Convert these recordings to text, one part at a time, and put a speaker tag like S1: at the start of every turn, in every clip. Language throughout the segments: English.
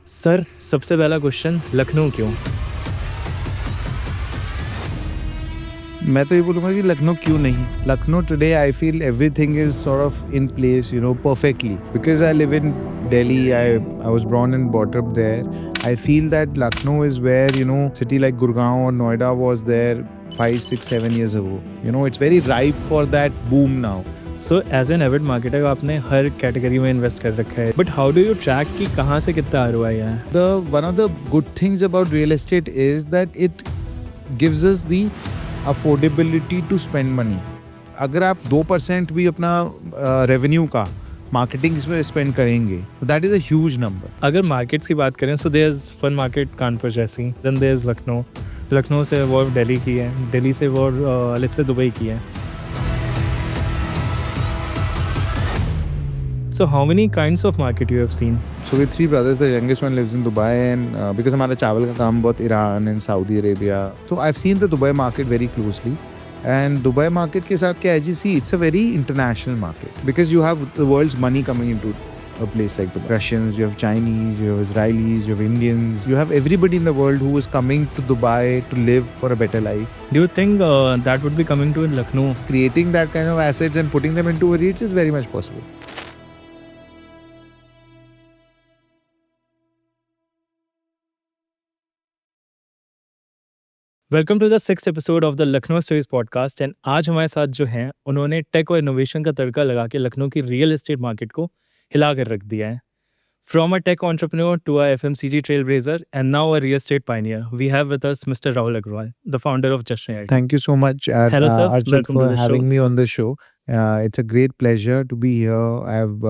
S1: Sir, सबसे पहला question Lucknow क्यों?
S2: मैं तो ये बोलूँगा कि लखनऊ क्यों नहीं? Lucknow today I feel everything is sort of in place, perfectly. Because I live in Delhi, I was born and brought up there. I feel that Lucknow is where, city like Gurgaon or Noida was there 5, 6, 7 years ago. It's very ripe for that boom now.
S1: So as an avid marketer आपने हर category में invest कर रखा है, but how do you track कि कहाँ से कितना आरओआई है?
S2: One of the good things about real estate is that it gives us the affordability to spend money. अगर आप 2% भी अपना रेवेन्यू का मार्केटिंग में स्पेंड करेंगे तो that is a huge number.
S1: अगर मार्केट्स की बात करें, so there is fun market Kanpur जैसी, then there is Lucknow. Lucknow से वो दिल्ली की है, दिल्ली से वो लेट्स से दुबई की है. So how many kinds of market you have seen?
S2: So with 3 brothers, the youngest one lives in Dubai, and because हमारा चावल का काम बहुत Iran and Saudi Arabia, so I've seen the Dubai market very closely. And Dubai market के साथ क्या है जी, see, it's a very international market because you have the world's money coming into a place like Dubai. Russians, you have Chinese, you have Israelis, you have Indians, you have everybody in the world who is coming to Dubai to live for a better life.
S1: Do you think that would be coming to Lucknow?
S2: Creating that kind of assets and putting them into a REITs is very much possible.
S1: Welcome to the 6th episode of the Lucknow stories podcast. And आज हमारे साथ जो हैं, उन्होंने take और innovation का तड़का लगा के लखनऊ की रियल एस्टेट मार्केट को हिला कर रख दिया है. From a tech entrepreneur to a FMCG trailblazer and now a real estate pioneer, we have with us mister Rahul Agarwal, the founder of Jashn आई.
S2: Thank you so much,
S1: Hello, sir.
S2: Archit,
S1: Welcome
S2: for
S1: to the
S2: having
S1: show.
S2: me on the show. It's a great pleasure to be here. I've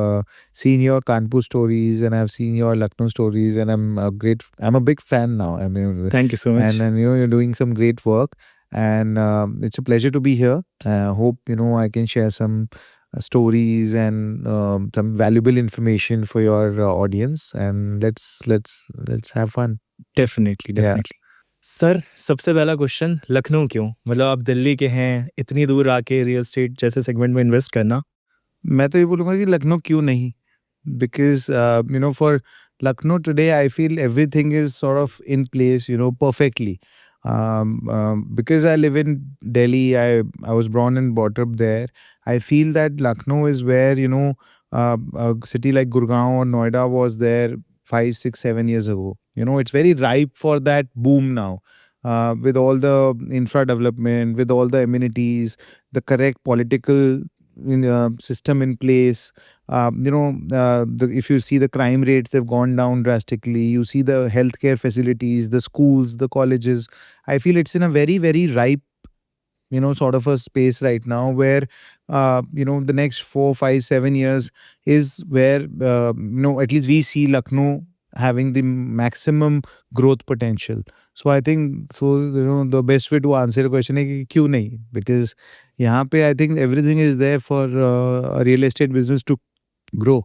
S2: seen your Kanpur stories and I've seen your Lucknow stories, and I'm a big fan now. I mean,
S1: Thank you so much.
S2: and you're doing some great work, and it's a pleasure to be here. Hope I can share some stories and some valuable information for your audience, and let's have fun.
S1: Definitely definitely. Sir, सबसे पहला question Lucknow क्यों? मतलब आप दिल्ली के हैं, इतनी दूर आके रियल एस्टेट जैसे सेगमेंट में इन्वेस्ट करना.
S2: मैं तो ये बोलूँगा कि लखनऊ क्यों नहीं? Because for Lucknow today, I feel everything is sort of in place, perfectly. Because I live in Delhi, I was born and brought up there. I feel that Lucknow is where a city like Gurgaon or Noida was there 5, 6, 7 years ago. It's very ripe for that boom now. With all the infra development, with all the amenities, the correct political system in place. If you see the crime rates, they've gone down drastically. You see the healthcare facilities, the schools, the colleges. I feel it's in a very, very ripe, sort of a space right now where, the next 4, 5, 7 years is where, at least we see Lucknow having the maximum growth potential. So I think, the best way to answer the question is कि क्यों नहीं? Because यहाँ पे I think everything is there for a real estate business to grow.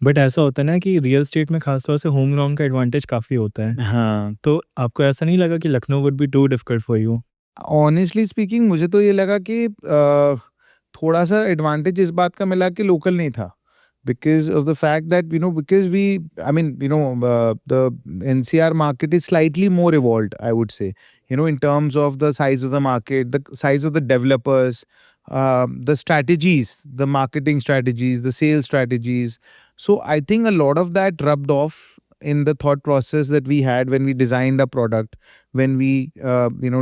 S1: But ऐसा होता है ना कि रियल एस्टेट में खासतौर से होम ग्राउंड का एडवांटेज काफ़ी होता है.
S2: हाँ.
S1: तो आपको ऐसा नहीं लगा कि Lucknow would be too difficult for you?
S2: Honestly speaking मुझे तो ये लगा कि थोड़ा सा एडवांटेज इस बात का मिला कि लोकल नहीं था. Because of the fact that, because the NCR market is slightly more evolved, I would say, in terms of the size of the market, the size of the developers, the strategies, the marketing strategies, the sales strategies. So I think a lot of that rubbed off in the thought process that we had when we designed our product, when we,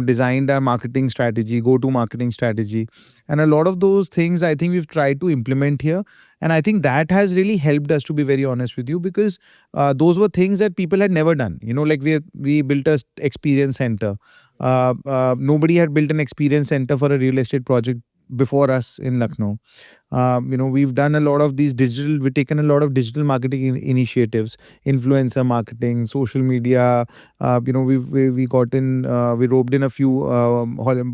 S2: designed our marketing strategy, go-to marketing strategy. And a lot of those things I think we've tried to implement here. And I think that has really helped us, to be very honest with you, because those were things that people had never done. Like we built a experience center. Nobody had built an experience center for a real estate project before us in Lucknow. We've done a lot of we've taken a lot of digital marketing initiatives, influencer marketing, social media. We roped in a few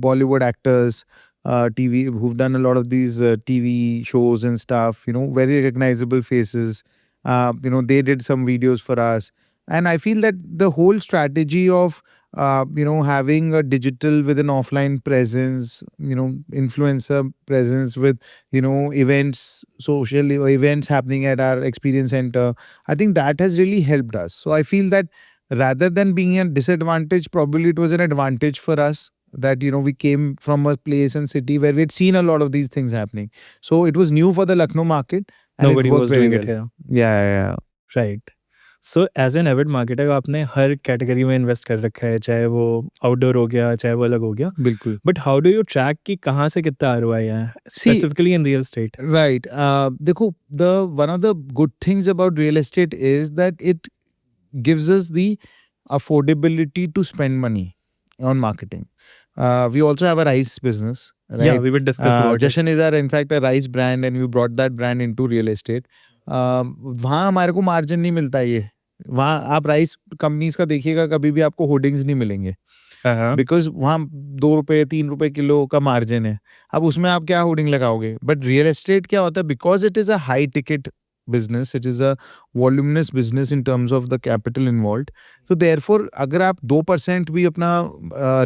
S2: Bollywood actors, TV, who've done a lot of these TV shows and stuff, very recognizable faces. They did some videos for us. And I feel that the whole strategy of having a digital with an offline presence, influencer presence with, events, social events happening at our experience center. I think that has really helped us. So I feel that rather than being a disadvantage, probably it was an advantage for us that, we came from a place and city where we had seen a lot of these things happening. So it was new for the Lucknow market and
S1: Nobody
S2: it worked
S1: was
S2: very
S1: doing it
S2: well.
S1: here.
S2: Yeah.
S1: Right. So as an avid marketer आपने हर category में invest कर रखा है, चाहे वो outdoor हो गया, चाहे वो अलग हो गया।
S2: बिल्कुल।
S1: But how do you track कि कहाँ से कितना ROI है,
S2: See,
S1: specifically in real estate?
S2: right. देखो, the one of the good things about real estate is that it gives us the affordability to spend money on marketing. We also have a rice business, right?
S1: Yeah, we will discuss about it.
S2: Jashan is in fact a rice brand, and we brought that brand into real estate. वहाँ हमारे को margin नहीं मिलता ये। वहाँ आप rice companies का देखिएगा, कभी भी आपको होर्डिंग्स नहीं मिलेंगे, बिकॉज वहाँ 2 रुपए 3 रुपए किलो का मार्जिन है। अब उसमें आप क्या होर्डिंग लगाओगे? बट रियल एस्टेट क्या होता है, because it is a high ticket business, it is a voluminous business in terms of the capital involved. So therefore अगर आप 2% भी अपना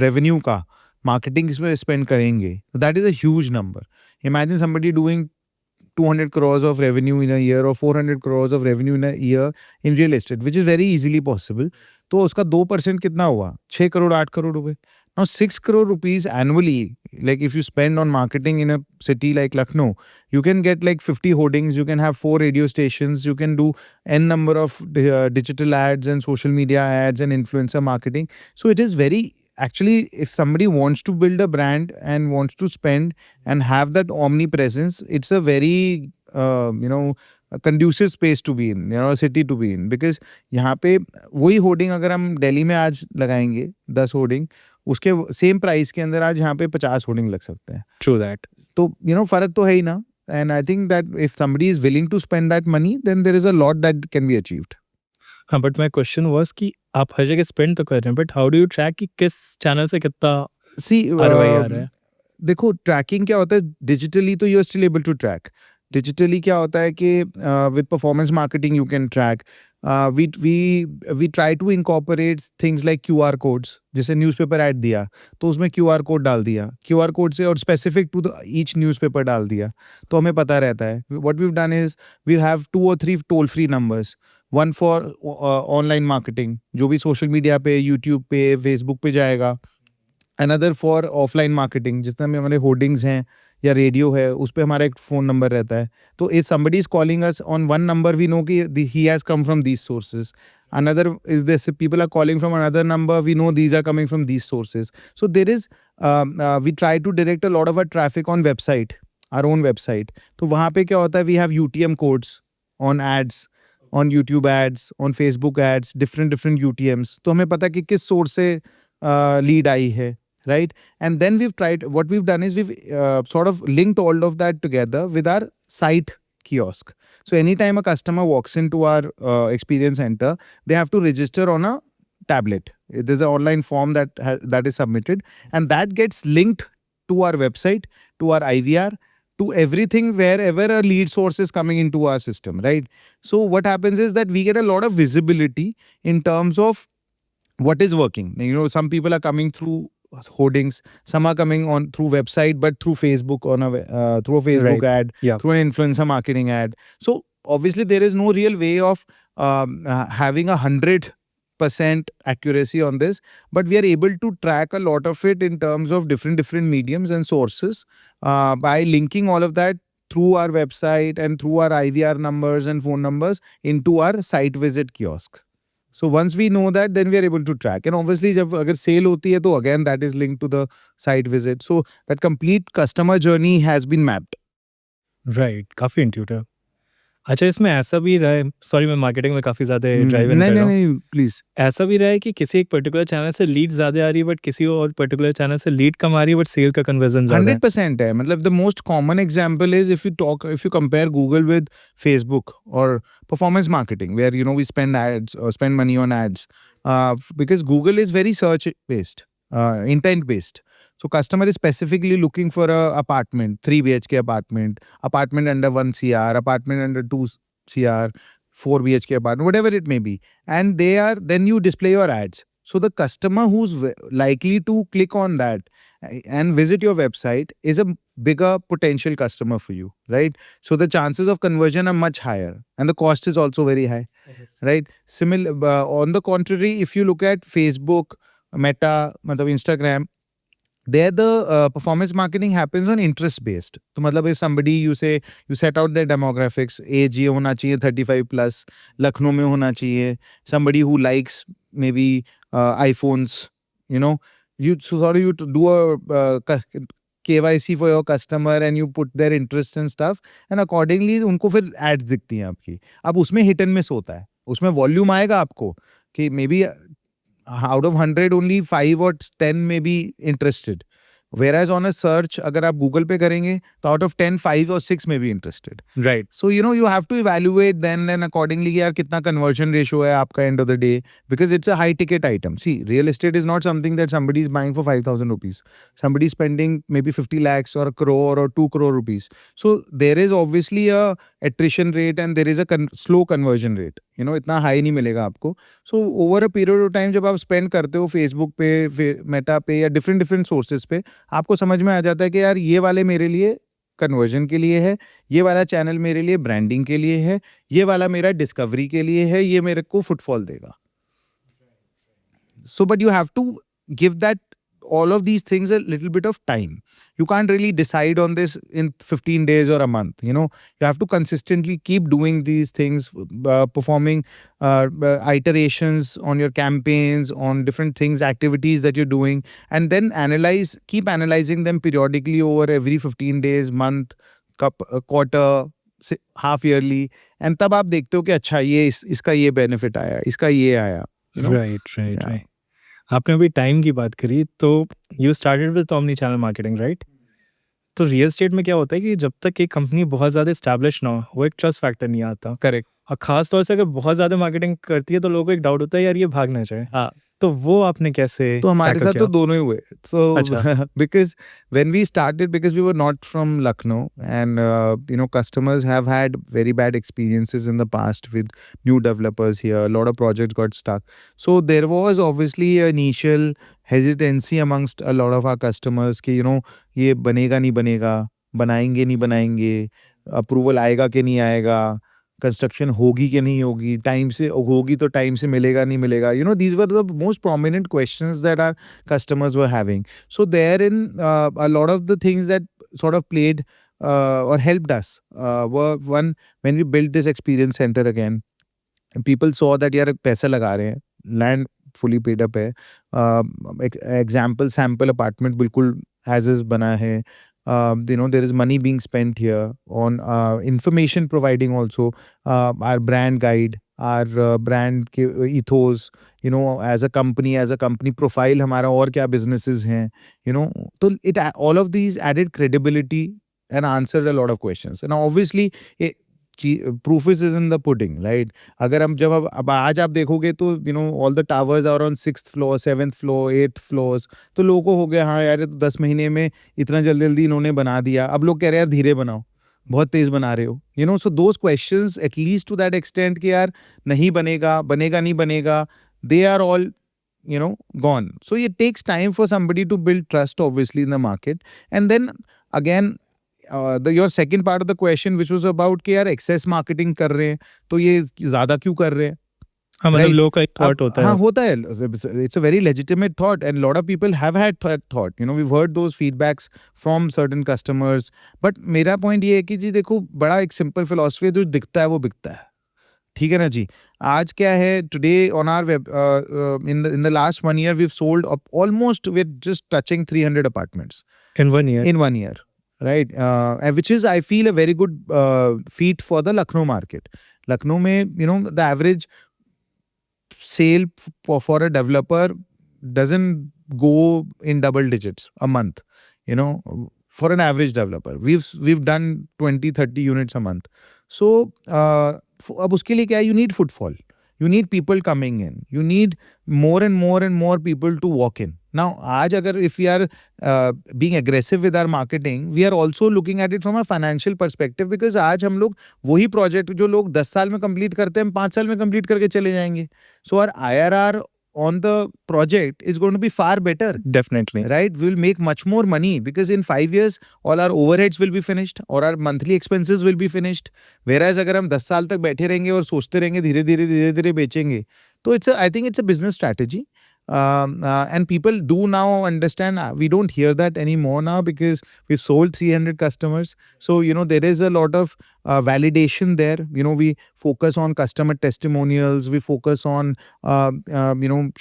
S2: रेवेन्यू का मार्केटिंग इसमें स्पेंड करेंगे, that is a huge number. Imagine somebody doing 200 crores of revenue in a year or 400 crores of revenue in a year in real estate, which is very easily possible. तो उसका 2% कितना हुआ? 6 करोड़ 8 करोड़ रुपए. Now 6 crore rupees annually, like if you spend on marketing in a city like Lucknow, you can get like 50 hoardings, you can have 4 radio stations, you can do n number of digital ads and social media ads and influencer marketing. So it is very, actually, if somebody wants to build a brand and wants to spend and have that omnipresence, it's a very a conducive space to be in, a city to be in, because यहाँ पे वही hoarding अगर हम दिल्ली में आज लगाएंगे 10 hoarding, उसके same price के अंदर आज यहाँ पे 50 होर्डिंग लग सकते हैं।
S1: True that.
S2: तो फर्क तो है ही ना। And I think that if somebody is willing to spend that money, then there is a lot that can be achieved.
S1: हाँ, बट माय क्वेश्चन वाज कि आप हर जगह स्पेंड तो कर रहे हैं, but how do you track कि किस चैनल से कितना ROI आ रहा है?
S2: देखो, ट्रैकिंग क्या होता है डिजिटली, तो you are still able to track. Digitally क्या होता है कि with performance marketing you can track. We try to incorporate things like QR codes. जैसे न्यूज़पेपर ऐड दिया तो उसमें QR कोड डाल दिया, QR कोड से और specific to the each newspaper डाल दिया, तो हमें पता रहता है। What we have done is we have 2 or 3 toll free numbers, one for online marketing जो भी सोशल मीडिया पे, यूट्यूब पे, फेसबुक पे जाएगा, अनदर फॉर ऑफलाइन मार्केटिंग जितना में हमारे होर्डिंग्स हैं या रेडियो है, उस पे हमारा एक फ़ोन नंबर रहता है। तो if somebody is calling us on one number, we know कि he has come from these sources. Another is this, people are calling from another number, we know these are coming from these sources. So there is we try to direct a lot of our traffic on website, our own website. तो वहाँ पे क्या होता है, we have UTM codes on ads, on YouTube ads, on Facebook ads, different UTMs। तो हमें पता है कि किस सोर्स से लीड आई है, right? And then we've tried, what we've done is we've sort of linked all of that together with our site kiosk. So anytime a customer walks into our experience center, they have to register on a tablet. There's an online form that is submitted, and that gets linked to our website, to our IVR, to everything wherever a lead source is coming into our system, right? So what happens is that we get a lot of visibility in terms of what is working. Some people are coming through hoardings, some are coming on through website, but through Facebook on through a Facebook
S1: Right.
S2: ad,
S1: Yeah.
S2: through an influencer marketing ad. So obviously there is no real way of having 100% accuracy on this, but we are able to track a lot of it in terms of different mediums and sources by linking all of that through our website and through our IVR numbers and phone numbers into our site visit kiosk. So once we know that, then we are able to track. And obviously जब अगर sale होती है तो again that is linked to the site visit. So that complete customer journey has been mapped.
S1: Right, काफ़ी intuitive. अच्छा, इसमें ऐसा भी रहा है, सॉरी मैं मार्केटिंग में काफ़ी ज़्यादा ड्राइव इन कर रहा हूँ।
S2: नहीं प्लीज।
S1: ऐसा भी रहा है कि किसी एक पर्टिकुलर चैनल से लीड ज़्यादा आ रही है, बट किसी और पर्टिकुलर चैनल से लीड कम आ रही है, बट सेल का कन्वर्जन ज़्यादा है।
S2: 100% है। मतलब the most common example is if you compare Google with Facebook or performance marketing, where we spend ads or spend money on ads, because Google is very search based, intent based. So customer is specifically looking for a apartment, 3 BHK apartment under 1 CR, apartment under 2 CR, 4 BHK apartment, whatever it may be. And then you display your ads. So the customer who's likely to click on that and visit your website is a bigger potential customer for you, right? So the chances of conversion are much higher and the cost is also very high, right? Similar, on the contrary, if you look at Facebook, Meta, matlab Instagram, there the performance marketing happens on interest based. तो मतलब if somebody you set out their demographics, age ये होना चाहिए 35 plus, Lucknow में होना चाहिए, somebody who likes maybe iPhones, you know, you sort of you to do a KYC for your customer and you put their interest and stuff and accordingly उनको फिर ads दिखती हैं आपकी. अब उसमें hit and miss होता है, उसमें volume आएगा आपको कि maybe out of 100 only 5 or 10 may be interested, whereas on a search अगर आप Google पे करेंगे तो out of 10 5 or 6 may be interested.
S1: Right.
S2: So you have to evaluate then and accordingly यार कितना conversion ratio है आपका end of the day, because it's a high ticket item. See, real estate is not something that somebody is buying for 5,000 rupees. Somebody is spending maybe 50 lakhs or a crore or 2 crore rupees. So there is obviously a attrition rate and there is a slow conversion rate. इतना high नहीं मिलेगा आपको. So over a period of time जब आप spend करते हो Facebook पे, Meta पे या different sources पे, आपको समझ में आ जाता है कि यार ये वाले मेरे लिए कन्वर्जन के लिए है, ये वाला चैनल मेरे लिए ब्रांडिंग के लिए है, ये वाला मेरा डिस्कवरी के लिए है, ये मेरे को फुटफॉल देगा. So but you have to give that all of these things a little bit of time. You can't really decide on this in 15 days or a month. You have to consistently keep doing these things, performing iterations on your campaigns, on different things, activities that you're doing, and then keep analyzing them periodically over every 15 days, month, quarter, half yearly, and तब आप देखते हो कि अच्छा ये इसका ये benefit आया, इसका ये आया.
S1: Right. आपने अभी टाइम की बात करी, तो you started with omni channel marketing, right? तो रियल एस्टेट में क्या होता है कि जब तक एक कंपनी बहुत ज़्यादा एस्टैब्लिश ना हो, वो एक ट्रस्ट फैक्टर नहीं आता.
S2: करेक्ट.
S1: और खास तौर से अगर बहुत ज़्यादा मार्केटिंग करती है तो लोगों को एक डाउट होता है यार ये भाग ना जाए.
S2: हाँ.
S1: तो वो आपने कैसे?
S2: तो हमारे
S1: tackle
S2: साथ
S1: किया?
S2: तो दोनों ही हुए. So because when we started, because we were not from Lucknow and customers have had very bad experiences in the past with new developers here. A lot of projects got stuck. So there was obviously an initial hesitancy amongst a lot of our customers कि ये बनेगा नहीं बनेगा, बनाएंगे नहीं बनाएंगे, approval आएगा कि नहीं आएगा, कंस्ट्रक्शन होगी कि नहीं होगी, टाइम से होगी तो टाइम से मिलेगा नहीं मिलेगा. These were the most prominent questions that our customers were having. So therein a lot of the things that sort of played or helped us were, one, when we built this experience center again, people saw that यार पैसा लगा रहे हैं, land fully paid up है, example sample apartment बिल्कुल as is बना है. There is money being spent here on information providing also, our brand guide, our brand ethos, as a company profile हमारा और क्या businesses हैं, तो all of these added credibility and answered a lot of questions. And obviously proof is in the pudding, right? अगर हम जब अब आज आप देखोगे तो all the towers are on 6th floor, 7th floor, 8th floors, तो लोगों को हो गया हाँ यार 10 महीने में इतना जल्दी इन्होंने बना दिया. अब लोग कह रहे हैं यार धीरे बनाओ, बहुत तेज बना रहे हो. So those questions, at least to that extent कि यार नहीं बनेगा नहीं बनेगा, they are all gone. So it takes time for somebody to build trust obviously in the market. And then again, your second part of the question, which was about कि यार excess marketing कर रहे हैं तो ये ज़्यादा क्यों कर रहे हैं.
S1: हाँ, मतलब लोगों का एक thought होता है.
S2: हाँ, होता है. It's a very legitimate thought and a lot of people have had that thought. We've heard those feedbacks from certain customers. But मेरा point ये है कि जी देखो, बड़ा एक simple philosophy है, जो दिखता है वो बिकता है. ठीक है ना जी. आज क्या है, today on our web, in the last 1 year we've sold almost, we're just touching 300 apartments
S1: in 1 year.
S2: In 1 year, right? Which is, I feel, a very good feat for the Lucknow market. Lucknow में the average sale for a developer doesn't go in double digits a month. For an average developer, we've done 20-30 units a month. So अब उसके लिए क्या है, you need footfall, you need people coming in, you need more and more people to walk in. Now आज अगर if we are being aggressive with our marketing, we are also looking at it from a financial perspective, because आज हम लोग वही project जो लोग 10 साल में complete करते हैं, हम 5 साल में complete करके चले जाएंगे. So our IRR on the project is going to be far better.
S1: Definitely.
S2: Right, we'll make much more money because in 5 years all our overheads will be finished or our monthly expenses will be finished. Whereas अगर हम 10 साल तक बैठे रहेंगे और सोचते रहेंगे धीरे धीरे बेचेंगे, तो I think it's a business strategy. And people do now understand. We don't hear that anymore now because we've sold 300 customers. So, there is a lot of validation there. We focus on customer testimonials. We focus on,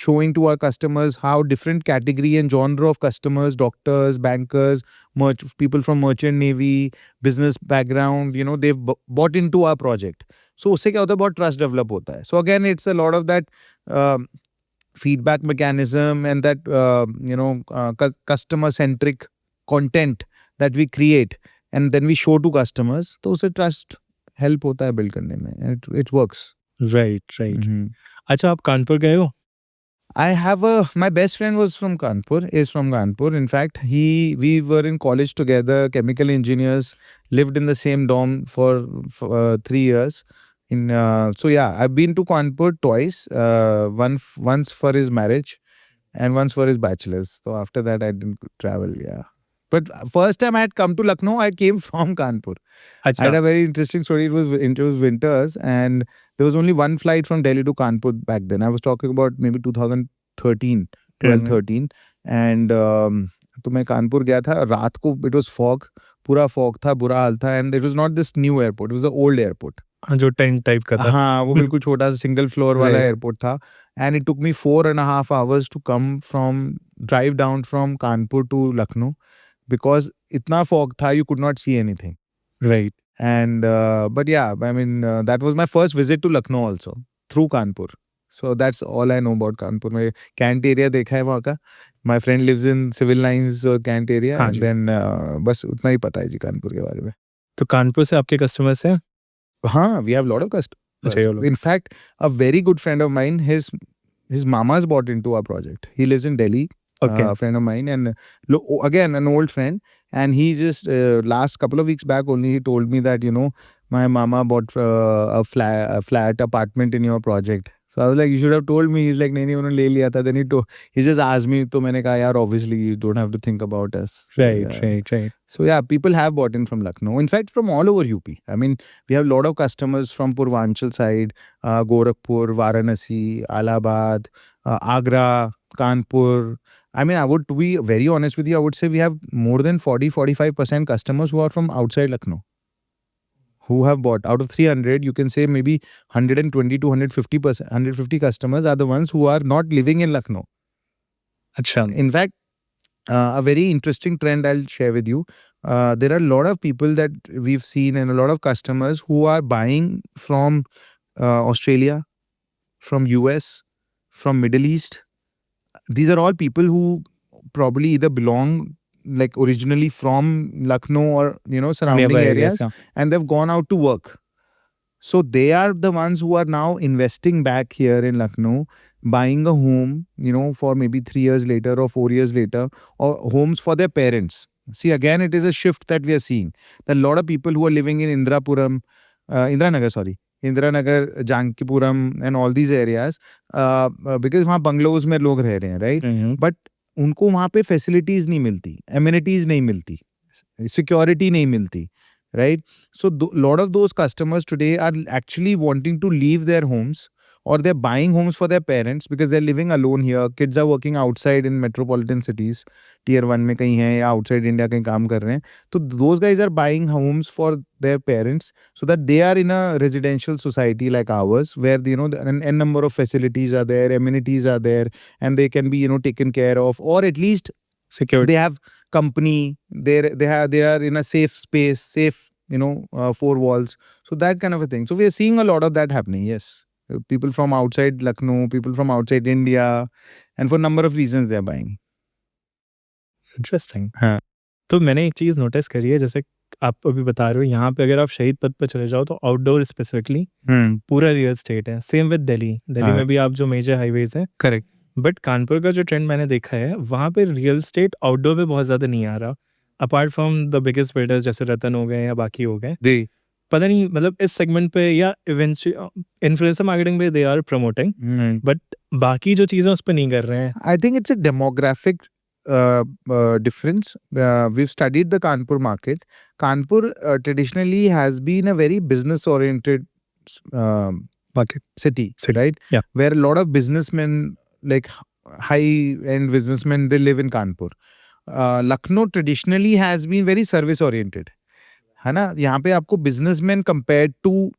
S2: showing to our customers how different category and genre of customers, doctors, bankers, people from merchant navy, business background, they've bought into our project. So, उससे क्या होता है, बहुत trust develop होता है. So, again, it's a lot of that feedback mechanism and that customer centric content that we create and then we show to customers, तो उसे trust help होता है build करने में, and it works.
S1: Right. अच्छा, आप कानपुर गए हो?
S2: I have my best friend is from Kanpur. In fact, we were in college together, chemical engineers, lived in the same dorm for 3 years. So yeah, I've been to Kanpur twice. Once for his marriage, and once for his bachelor's. So after that, I didn't travel. Yeah, but first time I had come to Lucknow, I came from Kanpur. I had a very interesting story. It was winters, and there was only one flight from Delhi to Kanpur back then. I was talking about maybe 2013, 12-13, and तो मैं कानपुर गया था रात को. It was fog, पूरा fog था, बुरा हाल था, and it was not this new airport. It was the old airport.
S1: हाँ, जो टेंट टाइप का था.
S2: हाँ, वो बिल्कुल छोटा सा सिंगल फ्लोर वाला एयरपोर्ट था. And it took me 4.5 hours to come from drive down from Kanpur to Lucknow because इतना फॉग था, you could not see anything.
S1: Right.
S2: And but yeah, I mean that was my first visit to Lucknow also through Kanpur. So that's all I know about Kanpur. मैं cantt area देखा है वहाँ का. My friend lives in civil lines cantt area,
S1: हाँ
S2: and
S1: जी.
S2: then बस उतना ही पता है जी कानपुर के बारे में.
S1: तो कानपुर से आपके कस्टमर्स हैं?
S2: हाँ, we have a lot of customers.
S1: अच्छा, ये लोग.
S2: In fact, a very good friend of mine, his mama's bought into our project. He lives in Delhi.
S1: Okay.
S2: A friend of mine, and again an old friend, and he just last couple of weeks back only he told me that my mama bought a flat apartment in your project. So I was like, you should have told me. He's like, नहीं उन्होंने ले लिया था. Then he just asked me, तो मैंने कहा यार, obviously you don't have to think about us.
S1: Right.
S2: So yeah, people have bought in from Lucknow. In fact, from all over UP. I mean, we have a lot of customers from Purvanchal side, Gorakhpur, Varanasi, Allahabad, Agra, Kanpur. I mean, to be very honest with you, I would say we have more than 40-45% customers who are from outside Lucknow, who have bought. Out of 300, you can say maybe 120 to 150 customers are the ones who are not living in Lucknow.
S1: अच्छा.
S2: In fact, a very interesting trend I'll share with you. There are a lot of people that we've seen and a lot of customers who are buying from Australia, from US, from Middle East. These are all people who probably either belong like originally from Lucknow or surrounding
S1: Nearby
S2: areas,
S1: yeah.
S2: and they've gone out to work. So they are the ones who are now investing back here in Lucknow, buying a home, for maybe 3 years later or 4 years later, or homes for their parents. See, again, it is a shift that we are seeing. There are a lot of people who are living in Indranagar, Jankipuram and all these areas, because वहाँ bungalows में लोग रह रहे हैं, right? But उनको वहाँ पे facilities नहीं मिलती, amenities नहीं मिलती, security नहीं मिलती, right? So lot of those customers today are actually wanting to leave their homes, or they're buying homes for their parents because they're living alone here. Kids are working outside in metropolitan cities, tier 1 में कहीं हैं या outside India कहीं काम कर रहे हैं. So those guys are buying homes for their parents so that they are in a residential society like ours, where an n number of facilities are there, amenities are there, and they can be taken care of, or at least
S1: Security.
S2: they have company. They are in a safe space, safe 4 walls. So that kind of a thing. So we are seeing a lot of that happening. Yes. People from outside Lucknow, people from outside India, and for a number of reasons they are buying.
S1: Interesting.
S2: हाँ.
S1: तो मैंने एक चीज़ notice करी है, जैसे आप अभी बता रहे हो, यहाँ पे अगर आप शहीद पथ पर चले जाओ तो आउटडोर स्पेसिफिकली पूरा रियल स्टेट है. सेम विद दिल्ली में भी आप जो मेजर हाईवेज हैं.
S2: करेक्ट.
S1: बट कानपुर का जो ट्रेंड मैंने देखा है, वहाँ पे रियल स्टेट आउटडोर पे बहुत ज़्यादा नहीं आ रहा, apart from the biggest builders जैसे रतन हो गए या बाकी हो गए. पता नहीं मतलब इस सेगमेंट पे या इन्फ्लुएंसर मार्केटिंग पे दे आर प्रमोटिंग, बट बाकी जो चीज़ें उस पे नहीं कर रहे हैं.
S2: I think it's a demographic difference. We've studied the Kanpur market. Kanpur traditionally has been a very business-oriented
S1: Market.
S2: city,
S1: City.
S2: right?
S1: Yeah.
S2: Where a lot of businessmen, like high-end businessmen, they live in Kanpur. Lucknow traditionally has been very service-oriented. है ना, यहाँ पे आपको businessmen compared to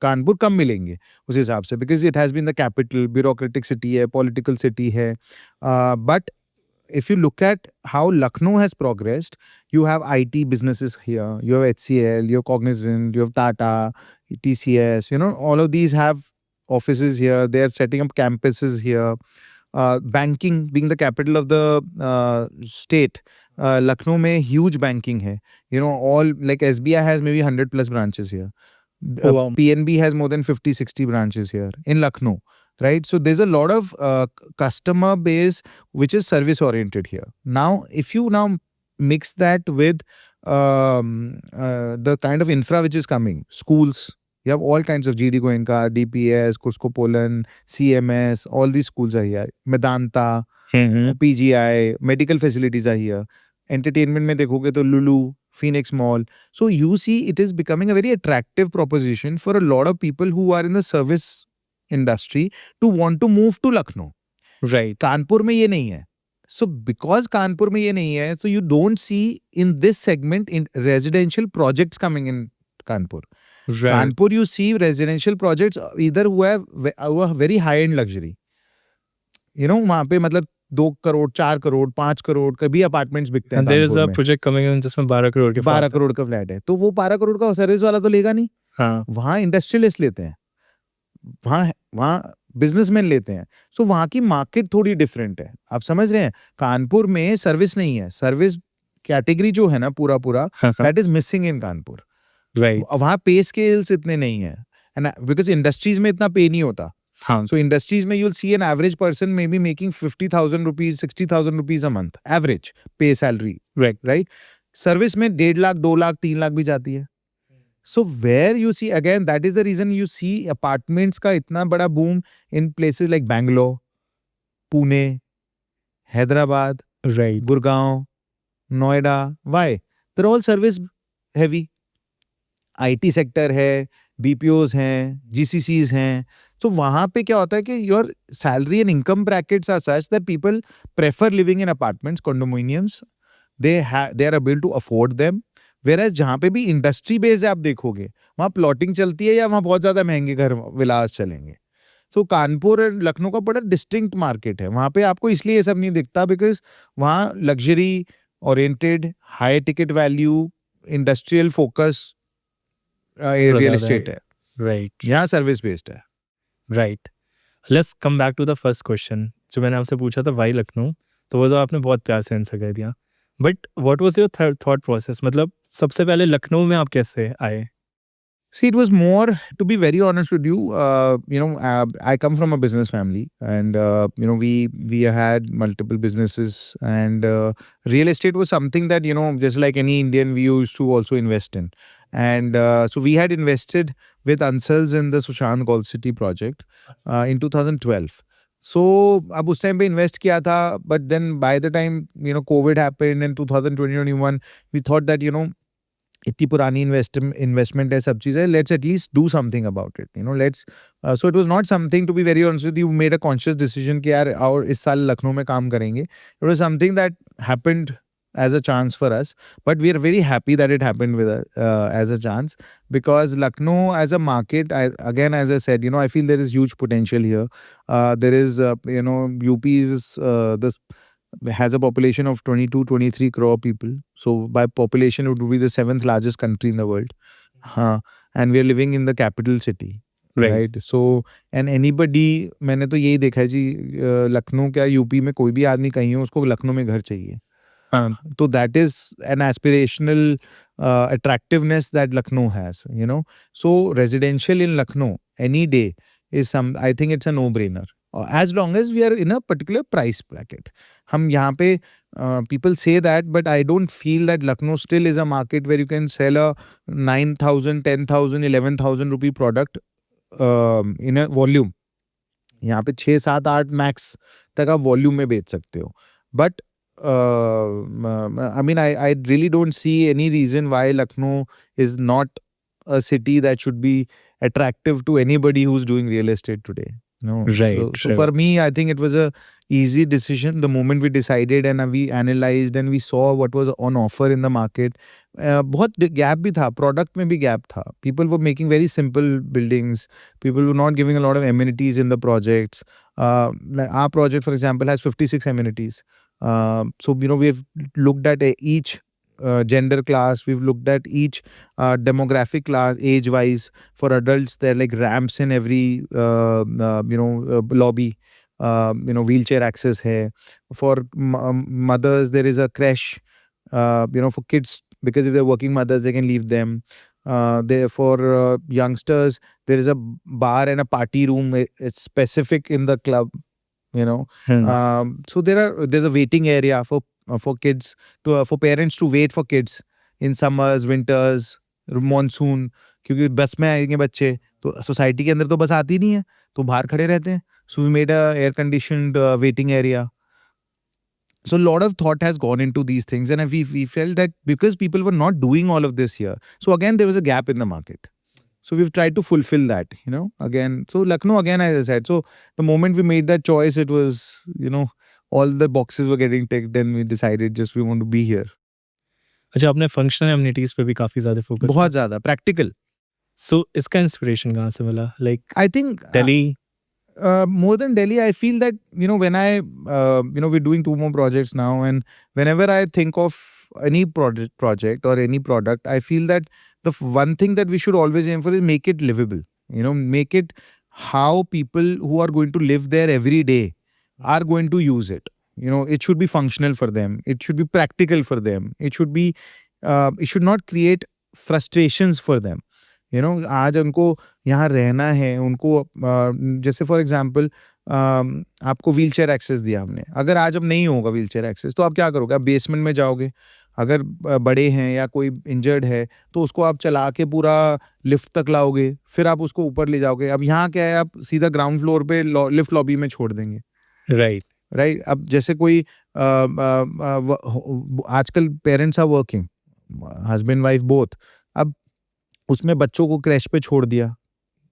S2: Kanpur कम मिलेंगे उस हिसाब से, because it has been the capital, bureaucratic city है, पॉलिटिकल सिटी है. But if you look at how Lucknow has progressed, you have IT businesses here, you have HCL, you have Cognizant, you have Tata, TCS, all of these have offices here. They are setting up campuses here. Banking being the capital of the state, Lucknow में huge banking है. All like SBI has maybe 100 plus branches here.
S1: Oh, wow.
S2: PNB has more than 50-60 branches here in Lucknow. Right, so there's a lot of customer base which is service oriented here. Now, if you now mix that with the kind of infra which is coming, schools, you have all kinds of GD Goenka, DPS, Cusco Polan, CMS, all these schools are here. Medanta, PGI, medical facilities are here. Entertainment में देखोगे तो Lulu, Phoenix Mall. So you see, it is becoming a very attractive proposition for a lot of people who are in the service industry to want to move to Lucknow.
S1: Right.
S2: Kanpur में ये नहीं है. So because Kanpur में ये नहीं है, so you don't see in this segment in residential projects coming in Kanpur.
S1: Right.
S2: Kanpur you see residential projects either who have very high end luxury. वहाँ पे मतलब 2 करोड़, 4 करोड़, 5 करोड़ कभी अपार्टमेंट्स बिकते हैं.
S1: And there is a project coming in जिसमें 12 करोड़ के
S2: 12 करोड़ का flat है. तो वो 12 करोड़ का सर्विस वाला तो लेगा नहीं.
S1: हाँ.
S2: वहाँ इंडस्ट्रियलिस्ट लेते हैं, वहाँ बिजनेसमैन लेते हैं. सो वहाँ की मार्केट थोड़ी डिफरेंट है. आप समझ रहे हैं, कानपुर में सर्विस नहीं है. सर्विस कैटेगरी जो है ना पूरा that is missing in Kanpur.
S1: Right.
S2: वहाँ पे स्केल्स इतने नहीं है, एंड बिकॉज इंडस्ट्रीज में इतना पे नहीं होता.
S1: हाँ.
S2: So industries में you'll see an average person maybe making 50,000 rupees, 60,000 rupees a month, average pay salary. Right? Service में 1.5 लाख, 2 लाख, 3 लाख भी जाती है. So where you see, again, that is the reason you see apartments का इतना बड़ा boom in places like Bangalore, Pune, Hyderabad,
S1: Right.
S2: Gurgaon, Noida. Why? They're all service heavy. IT sector है, BPOs हैं, GCCs हैं. So वहाँ पे क्या होता है कि your salary and income brackets are such that people prefer living in apartments, condominiums. They are able to afford them. Whereas जहाँ पे भी इंडस्ट्री बेस है आप देखोगे, वहाँ प्लॉटिंग चलती है या वहाँ बहुत ज्यादा महंगे घर विलास चलेंगे. सो कानपुर और लखनऊ का बड़ा डिस्टिंक्ट मार्केट है. वहाँ पे आपको इसलिए ये सब नहीं दिखता बिकॉज वहाँ luxury oriented, high ticket value, industrial focus real estate है.
S1: Right.
S2: यहाँ सर्विस बेस्ड है.
S1: Right. Let's come back to the first question. जो मैंने आपसे पूछा था why लखनऊ, तो वो तो आपने बहुत प्यार से आंसर कर दिया. But what was your thought process? मतलब सबसे पहले लखनऊ में आप कैसे आए?
S2: See, it was more, to be very honest with you, I come from a business family, and we had multiple businesses, and real estate was something that just like any Indian, we used to also invest in, and so we had invested with Ansals in the Sushant Gold City project in 2012. So अब उस time पे invest किया था, but then by the time COVID happened in 2021, we thought that इतनी पुरानी investment है, सब चीज़ें, let's at least do something about it, let's. So it was not something, to be very honest with you, made a conscious decision कि यार और इस साल लखनऊ में काम करेंगे. It was something that happened as a chance for us, but we are very happy that it happened with as a chance, because Lucknow as a market, again as I said, I feel there is huge potential here. There is UP is this has a population of 22-23 crore people. So by population it would be the 7th largest country in the world. And we are living in the capital city. Right. So and anybody, मैंने तो यही देखा है जी, लखनऊ क्या UP में कोई भी आदमी कहीं हो, उसको लखनऊ में घर चाहिए. So that is an aspirational attractiveness that Lucknow has, So residential in Lucknow any day is I think it's a no-brainer. as long as we are in a particular price bracket. हम यहाँ पे people say that, but I don't feel that Lucknow still is a market where you can sell a 9,000, 10,000, 11,000 rupee product in a volume. यहाँ पे 6, 7, 8 max तक आप volume में बेच सकते हो. But I mean, I really don't see any reason why Lucknow is not a city that should be attractive to anybody who's doing real estate today. No,
S1: Right,
S2: so for
S1: right.
S2: me, I think it was a easy decision the moment we decided and we analyzed and we saw what was on offer in the market. बहुत gap भी था, product में भी gap था. People were making very simple buildings. People were not giving a lot of amenities in the projects. Like our project, for example, has 56 amenities. So, we've looked at each gender class, we've looked at each demographic class, age-wise. For adults, there are like ramps in every, lobby. Wheelchair access hai. For mothers, there is a creche. For kids, because if they're working mothers, they can leave them. For youngsters, there is a bar and a party room. It's specific in the club. So there's a waiting area for kids for parents to wait for kids in summers, winters, monsoon. क्योंकि बस में आएंगे बच्चे तो society के अंदर तो बस आती नहीं है तो बाहर खड़े रहते हैं. So we made a air conditioned waiting area. So a lot of thought has gone into these things, and we felt that because people were not doing all of this here, so again there was a gap in the market. So we've tried to fulfill that, again. So Lucknow, again, as I said, so the moment we made that choice, it was, all the boxes were getting ticked. Then we decided just we want to be here.
S1: अच्छा, आपने functional amenities पे भी काफी ज्यादा focus
S2: बहुत ज़्यादा practical.
S1: सो इसका inspiration कहाँ से मिला? Like
S2: I think
S1: Delhi.
S2: more than Delhi, I feel that, when we're doing 2 more projects now, and whenever I think of any project or any product, I feel that the one thing that we should always aim for is make it livable. Make it how people who are going to live there every day are going to use it. It should be functional for them. It should be practical for them. It should not create frustrations for them. आज उनको यहाँ रहना है, उनको जैसे for example आपको wheelchair access दिया हमने. अगर आज अब नहीं होगा व्हीलचेयर एक्सेस तो आप क्या करोगे? आप बेसमेंट में जाओगे. अगर बड़े हैं या कोई इंजर्ड है तो उसको आप चला के पूरा लिफ्ट तक लाओगे, फिर आप उसको ऊपर ले जाओगे. अब यहाँ क्या है, आप सीधा ग्राउंड फ्लोर पे लिफ्ट लॉबी में छोड़ देंगे. राइट. अब जैसे कोई आजकल parents are working, husband wife both. अब उसमें बच्चों को क्रैश पे छोड़ दिया,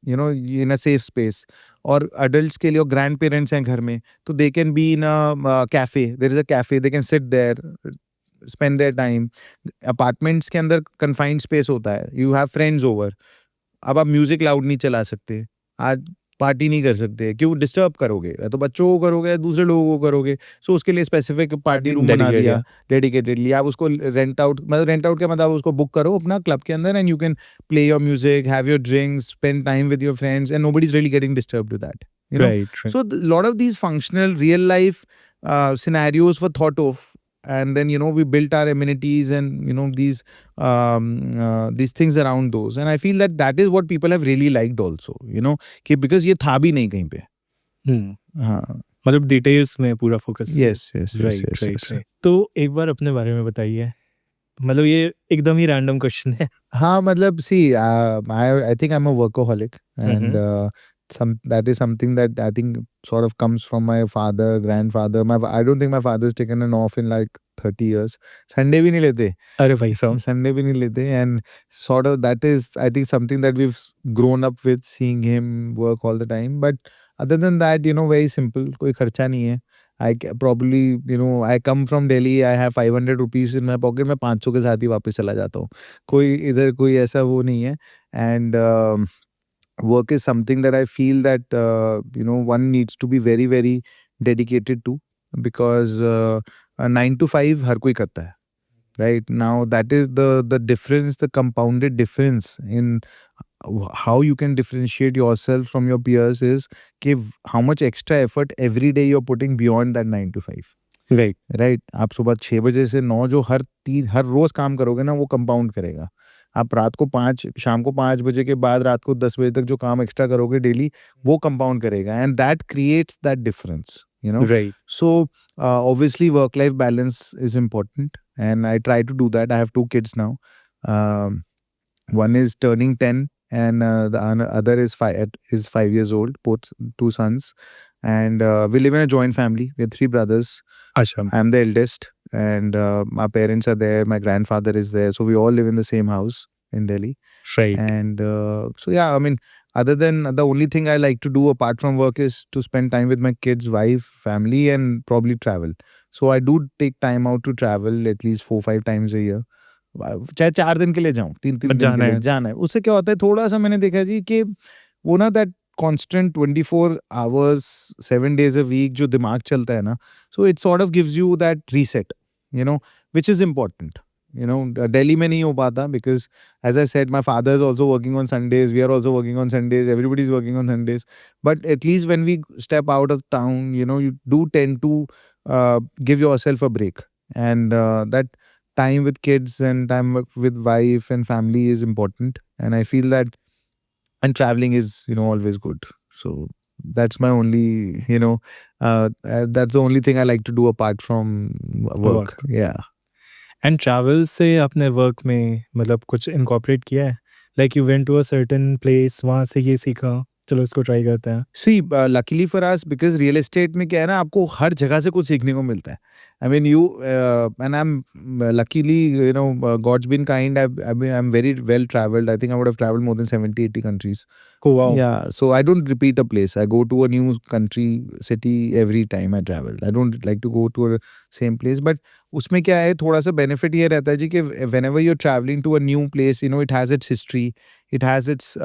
S2: इन अ सेफ स्पेस. और अडल्ट्स के लिए और ग्रैंड पेरेंट्स हैं घर में तो they can be in a cafe. There is a cafe, they can sit there, spend their time. Apartments के अंदर कन्फाइंड स्पेस होता है, यू हैव फ्रेंड्स ओवर. अब आप म्यूजिक लाउड नहीं चला सकते, आज पार्टी नहीं कर सकते, क्यों डिस्टर्ब करोगे? या तो बच्चों को करोगे या दूसरे लोगों को करोगे. सो उसके लिए स्पेसिफिक पार्टी रूम बना दिया डेडिकेटेडली. आप उसको रेंट आउट का मतलब उसको बुक करो अपना क्लब के अंदर, and you can play your music, have your drinks, spend time with your friends, and nobody is really getting disturbed with that.
S1: Right.
S2: So a lot of these functional real life scenarios were thought of, and then we built our amenities and these things around those, and I feel that is what people have really liked also, कि because ये था भी नहीं कहीं पे. हाँ.
S1: मतलब details में पूरा फोकस.
S2: Yes.
S1: राइट. तो एक बार अपने बारे में बताइए. मतलब ये एकदम ही रैंडम क्वेश्चन है.
S2: हाँ, मतलब see, I think I'm a workaholic, and that is something that I think sort of comes from my father, grandfather. I don't think my father's taken an off in like 30 years. Sunday भी नहीं लेते.
S1: अरे भाई साहब.
S2: Sunday भी नहीं लेते, and sort of that is, I think, something that we've grown up with, seeing him work all the time. But other than that, very simple. कोई खर्चा नहीं है. I probably, I come from Delhi, I have 500 rupees in my pocket, मैं 500 के साथ ही वापस चला जाता हूँ. इधर कोई ऐसा वो नहीं है. And work is something that I feel that one needs to be very, very dedicated to, because 9 to 5 हर कोई करता है. Right now, that is the difference, the compounded difference in how you can differentiate yourself from your peers is how much extra effort every day you're putting beyond that 9 to 5.
S1: Right.
S2: आप सुबह 6 बजे से 9 जो हर रोज काम करोगे ना, वो compound करेगा. आप रात को 5 शाम को 5 बजे के बाद रात को 10 बजे तक जो काम एक्स्ट्रा करोगे डेली, वो कंपाउंड करेगा and that creates that difference, you know?
S1: Right.
S2: So, obviously work-life balance is important and I try to do that. I have 2 kids now. Um, One is turning 10 and other is 5 years old, both 2 sons. And we live in a joint family. We are 3 brothers.
S1: अच्छा।
S2: I'm the eldest and my parents are there, my grandfather is there. So we all live in the same house in Delhi.
S1: Right.
S2: And so yeah, I mean, other than the only thing I like to do apart from work is to spend time with my kids, wife, family, and probably travel. So I do take time out to travel at least 4-5 times a year. चाहे 4 दिन के लिए जाऊं, 3-3 दिन
S1: जाना
S2: के लिए
S1: है।
S2: जाना है। उससे क्या होता है, थोड़ा सा मैंने देखा जी कि वो ना that constant 24 hours 7 days a week जो दिमाग चलता है ना, so it sort of gives you that reset, you know, which is important. You know, Delhi में नहीं हो पाता because, as I said, my father is also working on Sundays. We are also working on Sundays. Everybody's working on Sundays. But at least when we step out of town, you know, you do tend to give yourself a break. And that time with kids and time with wife and family is important. And I feel that, and traveling is, you know, always good. So that's my only, you know, that's the only thing I like to do apart from work.
S1: Work.
S2: Yeah.
S1: And travel से आपने work में मतलब कुछ incorporate किया है? Like you went to a certain place, वहाँ से ये सीखा, चलो इसको ट्राई करते हैं।
S2: See, luckily for us, because real estate में क्या है ना, आपको हर जगह से कुछ सीखने को मिलता है. I mean, and I'm luckily, you know, God's been kind. I'm very well traveled. I think I would have traveled more than 70-80 countries.
S1: Oh wow!
S2: Yeah, so I don't repeat a place. I go to a new country, city every time I travel. I don't like to go to a same place. But उसमें क्या है, थोड़ा सा benefit ये रहता है जी कि whenever you're traveling to a new place, you know, it has its history, it has its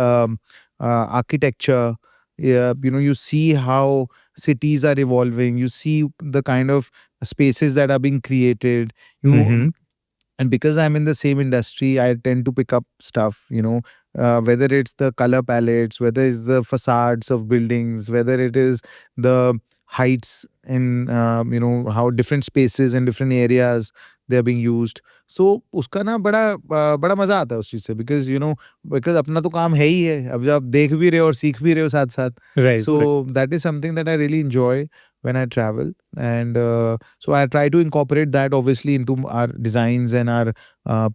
S2: architecture. Yeah, you know, you see how cities are evolving. You see the kind of spaces that are being created. You
S1: Mhm.
S2: and because I'm in the same industry, I tend to pick up stuff, you know, whether it's the color palettes, whether it's the facades of buildings, whether it is the heights in, you know, how different spaces and different areas they're being used. So उसका ना बड़ा मजा आता है उस चीज से, because you know, because अपना तो काम है ही है, अब जब आप देख भी रहे हो और सीख भी रहे हो साथ साथ.
S1: Right.
S2: So that is something that I really enjoy when I travel. And so I try to incorporate that obviously into our designs and our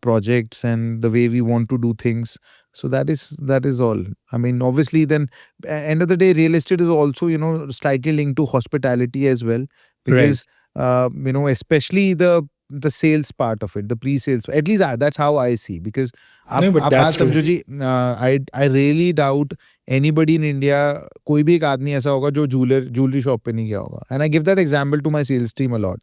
S2: projects and the way we want to do things. So that is all. I mean, obviously, then end of the day, real estate is also, you know, slightly linked to hospitality as well,
S1: right.
S2: because you know, especially the sales part of it, the pre-sales. At least that's how I see. Because
S1: No, but
S2: आप बात
S1: that's true.
S2: समझो जी, I really doubt anybody in India, कोई भी एक आदमी ऐसा होगा जो ज्वेलरी शॉप पे नहीं गया होगा. And I give that example to my sales team a lot.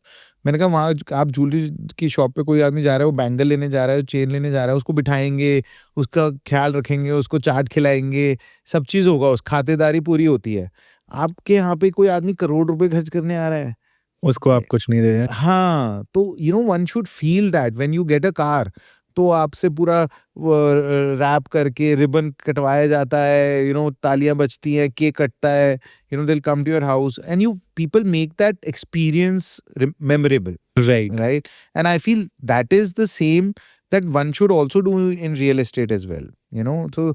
S2: मैंने कहा वहाँ आप ज्वेलरी की शॉप पे कोई आदमी जा रहा है, वो बैंगल लेने जा रहा है, चेन लेने जा रहा है, उसको बिठाएंगे, उसका ख्याल रखेंगे, उसको चाट खिलाएंगे, सब चीज़ होगा, उस खातिरदारी पूरी होती है. आपके यहाँ पे कोई आदमी करोड़ रुपए खर्च करने आ रहा है.
S1: उसको आप कुछ नहीं दे रहे हैं।
S2: हाँ, तो you know, one should feel that when you get a car, तो आपसे पूरा रैप करके रिबन कटवाया जाता है, यू नो, तालियां बजती हैं, केक कटता है, you know, they will come to your house and you people make that experience memorable,
S1: right.
S2: right? And I feel that is the same that one should also do in real estate as well, you know. So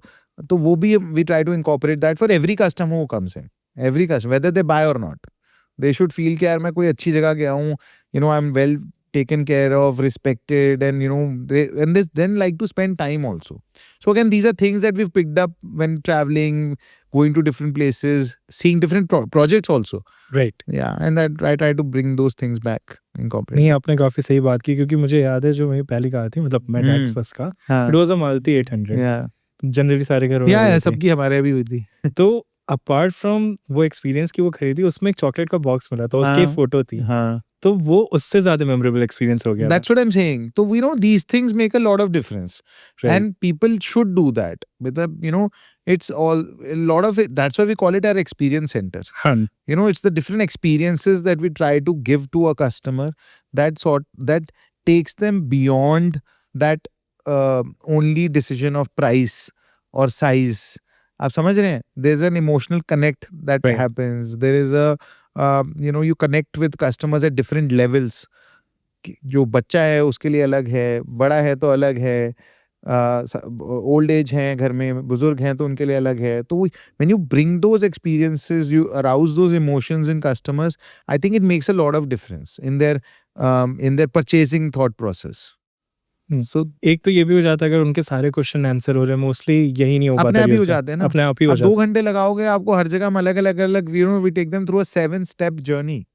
S2: वो भी we try to incorporate that for every customer who comes in, every customer, whether they buy or not. They should feel कि यार मैं कोई अच्छी जगह गया हूँ, you know, I'm well taken care of, respected, and you know, they then like to spend time also. So again, these are things that we've picked up when traveling, going to different places, seeing different projects also.
S1: Right.
S2: Yeah, and that I try to bring those things back, incorporate.
S1: नहीं, आपने काफ़ी सही बात की, क्योंकि मुझे याद है जो मेरी पहली कार थी, मतलब मैं डैड्स फर्स्ट का,
S2: हाँ,
S1: it was a Maruti 800।
S2: yeah,
S1: generally सारे घरों में
S2: yeah,
S1: वही थी।
S2: सबकी हमारे अभी हुई थी.
S1: तो अपार्ट फ्रॉम वो एक्सपीरियंस की वो खरीदी, उसमें एक चॉकलेट का बॉक्स मिला था, उसकी
S2: हाँ,
S1: फोटो थी,
S2: हाँ.
S1: तो वो उससे ज़्यादा मेमोरेबल एक्सपीरियंस हो गया था।
S2: That's what I'm saying. So, you know, these things make a lot of difference.
S1: Right.
S2: And people should do that. With the, you know, it's all, a lot of it, that's why we call it our experience center.
S1: हाँ।
S2: You know, it's the different experiences that we try to give to a customer that takes them beyond that only decision of price or size. आप समझ रहे हैं? There's an emotional connect that
S1: Right.
S2: happens. There is a, you know, you connect with customers at different levels. जो बच्चा है उसके लिए अलग है, बड़ा है तो अलग है, ओल्ड एज हैं घर में, बुजुर्ग हैं तो उनके लिए अलग है. तो when you bring those experiences, you arouse those emotions in customers, I think it makes a lot of difference in their purchasing thought process.
S1: Hmm,
S2: So
S1: एक तो ये भी हो जाता है अगर उनके सारे क्वेश्चन आंसर हो रहे हैं मोस्टली यही नहीं हो
S2: अपने
S1: पाता
S2: आप ही हो
S1: real time.
S2: जाते हैं ना.
S1: अपने आप ही हो
S2: आप 2
S1: जाता
S2: घंटे लगाओगे, आपको हर जगह में अलग-अलग we take them through a 7-step journey.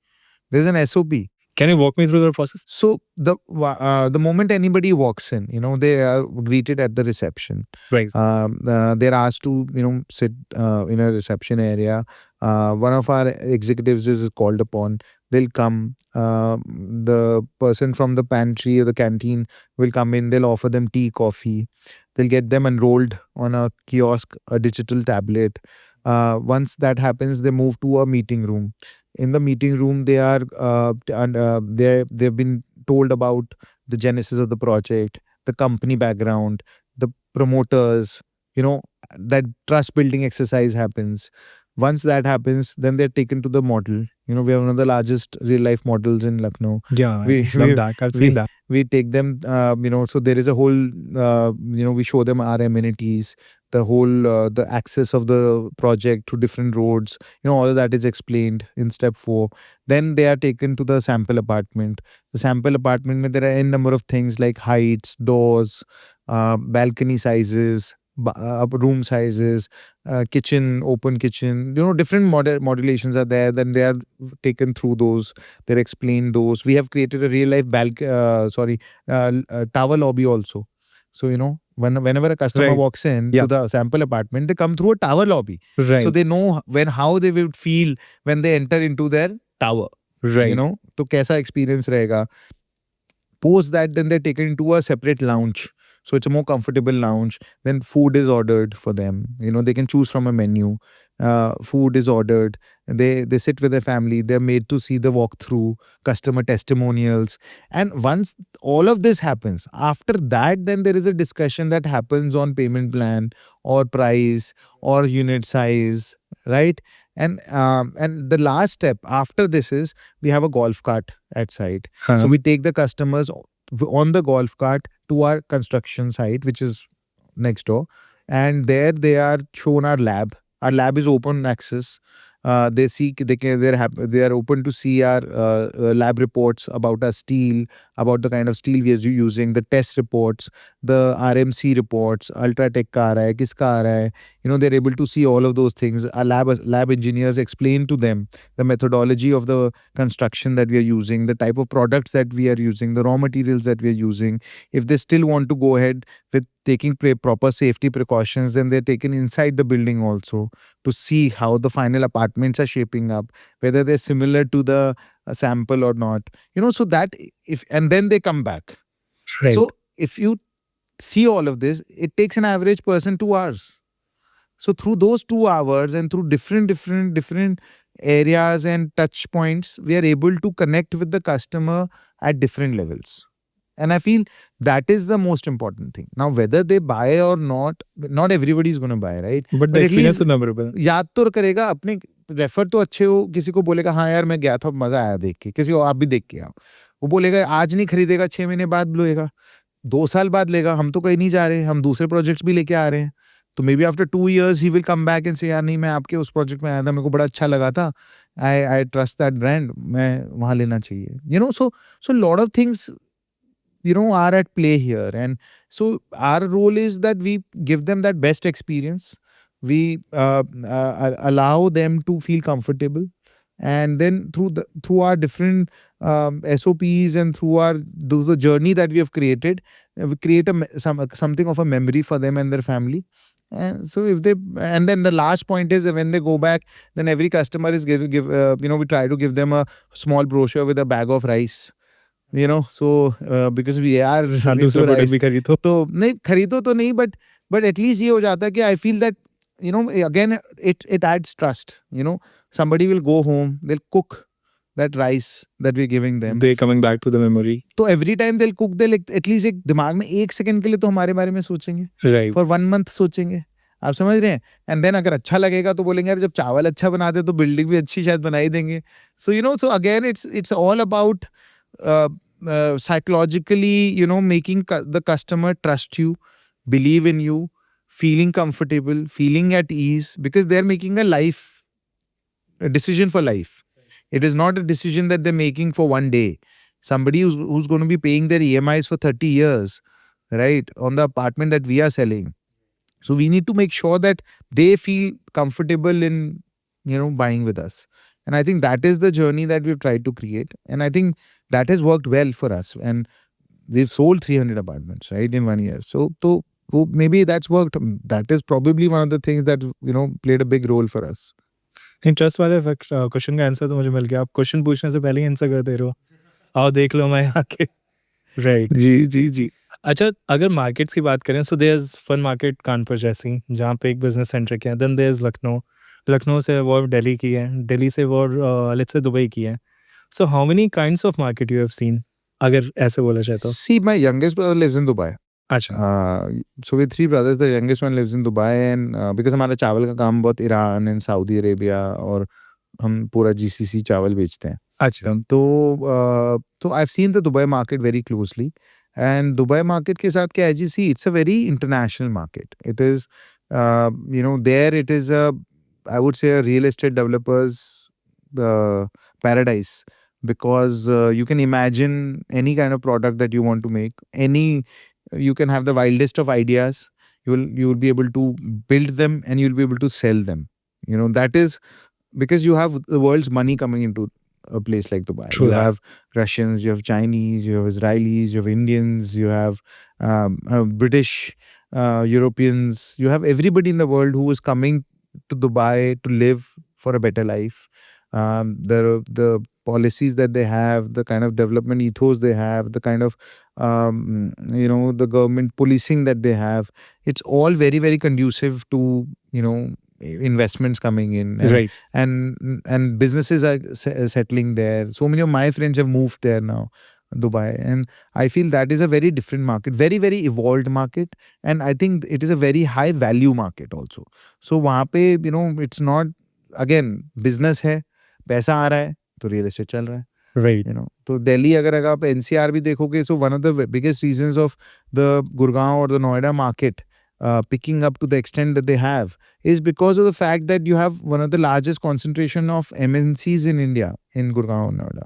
S2: There's an SOP.
S1: है. Can you walk me through the process?
S2: So the moment anybody walks in, they are greeted at the reception.
S1: Right.
S2: They're asked to sit in a reception area. One of our executives is called upon. They'll come. The person from the pantry or the canteen will come in. They'll offer them tea, coffee. They'll get them enrolled on a kiosk, a digital tablet. Once that happens, they move to a meeting room. In the meeting room, they've been told about the genesis of the project, the company background, the promoters. That trust building exercise happens. Once that happens, then they're taken to the model. We have one of the largest real life models in Lucknow.
S1: Yeah, I
S2: We-
S1: love
S2: we-
S1: that. I've seen that.
S2: We take them, so there is a whole, we show them our amenities, the whole, the access of the project to different roads, all of that is explained in step 4. Then they are taken to the sample apartment. The sample apartment, there are n number of things like heights, doors, balcony sizes, room sizes, kitchen, open kitchen, different modulations are there. Then they are taken through those. They're explained those. We have created a real life tower lobby also. So, whenever a customer
S1: Right.
S2: walks in
S1: Yeah.
S2: to the sample apartment, they come through a tower lobby.
S1: Right.
S2: So they know how they will feel when they enter into their tower.
S1: Right.
S2: तो कैसा experience रहेगा. Post that, then they're taken into a separate lounge. So it's a more comfortable lounge. Then food is ordered for them. They can choose from a menu. Food is ordered. They sit with their family. They're made to see the walkthrough, customer testimonials. And once all of this happens, after that, then there is a discussion that happens on payment plan or price or unit size, right? And the last step after this is we have a golf cart at site. So we take the customers on the golf cart to our construction site, which is next door, and there they are shown our lab. Our lab is open access. They are open to see our lab reports about our steel, about the kind of steel we are using, the test reports, the RMC reports, Ultratech का आ रहा है, किसका आ रहा है. They're able to see all of those things. Our lab engineers explain to them the methodology of the construction that we are using, the type of products that we are using, the raw materials that we are using. If they still want to go ahead with taking proper safety precautions, then they're taken inside the building also to see how the final apartments are shaping up, whether they're similar to the sample or not. So that and then they come back.
S1: Right.
S2: So if you see all of this, it takes an average person 2 hours. So through those 2 hours and through different areas and touch points, we are able to connect with the customer at different levels. And I feel that is the most important thing. Now, whether they buy or not everybody is going to buy, right?
S1: But the
S2: at
S1: experience
S2: least
S1: is memorable.
S2: याद तो करेगा, अपने refer तो अच्छे हो, किसी को बोलेगा हाँ यार मैं गया था, मजा आया देख के, किसी को आप भी देख के आओ. वो बोलेगा आज नहीं खरीदेगा, 6 महीने बाद बोलेगा, 2 साल बाद लेगा. हम तो कहीं नहीं जा रहे, हम दूसरे प्रोजेक्ट्स भी लेके आ रहे हैं. तो may be after 2 years he will come back and से यार नहीं, मैं आपके उस प्रोजेक्ट में आया था, मेरे को बड़ा अच्छा लगा था, आई ट्रस्ट दैट ब्रांड, मैं वहां लेना चाहिए. So lot of things are at play here. And so our role is that we give them that best experience. We allow them to feel comfortable. And then through our different SOPs and through the journey that we have created, we create something of a memory for them and their family. And so and then the last point is that when they go back, then every customer is we try to give them a small brochure with a bag of rice. So because we are
S1: हाँ, दूसरा product भी खरीदो.
S2: तो नहीं खरीदो तो नहीं, but at least ये हो जाता है कि I feel that again it adds trust. Somebody will go home, they'll cook that rice that we're giving them.
S1: They coming back to the memory.
S2: तो every time they'll cook, they'll at least एक दिमाग में 1 second के लिए तो हमारे बारे में सोचेंगे.
S1: Right.
S2: For 1 month सोचेंगे. आप समझ रहे हैं. एंड देन अगर अच्छा लगेगा तो बोलेंगे यार जब चावल अच्छा बनाते तो बिल्डिंग भी अच्छी शायद बना ही देंगे. So again it's all about psychologically making the customer trust you, believe in you, feeling comfortable, feeling at ease, because they're making a decision for life. It is not a decision that they're making for one day. Somebody who's going to be paying their EMIs for 30 years, right, on the apartment that we are selling. So we need to make sure that they feel comfortable in, buying with us. And I think that is the journey that we've tried to create. And I think that has worked well for us. And we've sold 300 apartments, right, in 1 year. So maybe that's worked. That is probably one of the things that, played a big role for us.
S1: Interest वाले question का answer तो मुझे मिल गया। आप question पूछने से पहले ही answer कर दे रहे हो। आओ देख लो मैं यहाँ के। राइट।
S2: जी।
S1: अच्छा, अगर मार्केट्स की बात करें, so there is fun market Kanpur जैसी, जहाँ पे एक बिज़नेस सेंट्रिक है। Then there is Lucknow. Lucknow से वो दिल्ली की है। दिल्ली से वो लेट्स से दुबई की है। So how many kinds of market you have seen, अगर ऐसे बोला जाए तो?
S2: See, my youngest brother lives in Dubai.
S1: अच्छा।
S2: So with 3 brothers, the youngest one lives in Dubai, and because हमारा चावल का काम बहुत ईरान एंड सऊदी अरेबिया और हम पूरा GCC चावल बेचते हैं।
S1: अच्छा।
S2: तो I've seen the Dubai market very closely, and Dubai market के साथ क्या है जी, see, it's a very international market. It is, there it is I would say a real estate developers paradise, because you can imagine any kind of product that you want to make. You can have the wildest of ideas. You will be able to build them, and you'll be able to sell them. That is because you have the world's money coming into a place like Dubai.
S1: True
S2: You
S1: that.
S2: have Russians, you have Chinese, you have Israelis, you have Indians, you have British, Europeans. You have everybody in the world who is coming to Dubai to live for a better life. The policies that they have, the kind of development ethos they have, the kind of the government policing that they have, it's all very, very conducive to investments coming in,
S1: Right.
S2: and businesses are settling there. So many of my friends have moved there now, Dubai, and I feel that is a very different market, very, very evolved market, and I think it is a very high value market also. So वहाँ पे it's not, again, business है, पैसा आ रहा है तो real estate चल रहा है.
S1: Right.
S2: तो दिल्ली अगर आप NCR भी देखोगे, so one of the biggest reasons of the Gurgaon or the Noida market picking up to the extent that they have is because of the fact that you have one of the largest concentration of MNCs in India, in Gurgaon and Noida,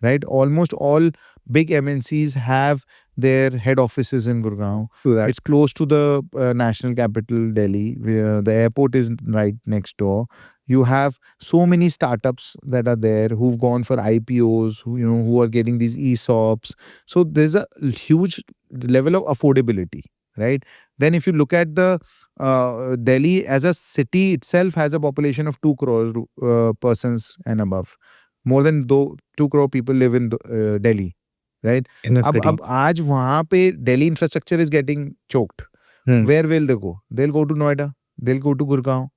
S2: right? Almost all big MNCs have their head offices in Gurgaon.
S1: True that.
S2: It's close to the national capital, Delhi, where the airport is right next door. You have so many startups that are there who've gone for IPOs, who are getting these ESOPs. So there's a huge level of affordability, right? Then if you look at the Delhi as a city itself has a population of 2 crore persons and above. More than 2 crore people live in Delhi, right?
S1: In a city.
S2: अब आज वहाँ पे Delhi infrastructure is getting choked. Where will they go? They'll go to Noida. They'll go to Gurgaon.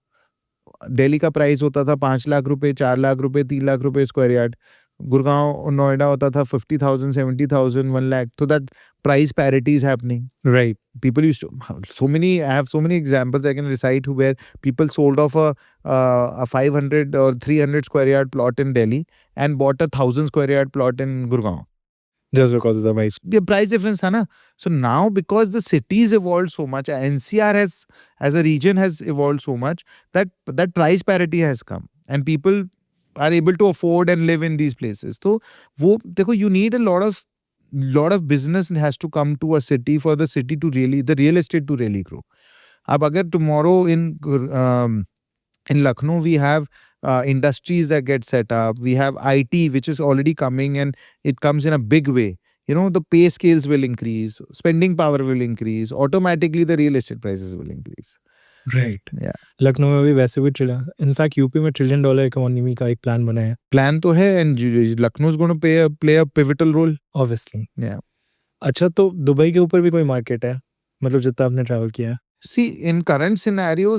S2: Delhi का price होता था 5 लाख रुपए, 4 लाख रुपए, 3 लाख रुपए स्क्वायर यार्ड. गुड़गांव और नोएडा होता था 50,000, 70,000, 1 lakh. So that price parity is happening.
S1: Right.
S2: People used to I have so many examples I can recite where people sold off a 500 or 300 square yard plot in Delhi and bought a 1,000 square yard plot in Gurgaon.
S1: Just because of the price.
S2: The price difference, na? So now, because the cities evolved so much, NCR as a region has evolved so much that price parity has come, and people are able to afford and live in these places. So, you need a lot of business has to come to a city for the city to really, the real estate to really grow. Ab agar tomorrow in Lucknow we have industries that get set up, we have IT which is already coming and it comes in a big way. The pay scales will increase, spending power will increase, automatically the real estate prices will increase.
S1: Right.
S2: Yeah.
S1: Lucknow में भी वैसे भी in fact UP में $1 trillion economy का एक plan बना है.
S2: Plan तो है, and Lucknow is going to play a pivotal role.
S1: Obviously.
S2: Yeah.
S1: अच्छा, तो दुबई के ऊपर भी कोई मार्केट है, मतलब जितना आपने ट्रैवल किया है?
S2: See, in current scenario,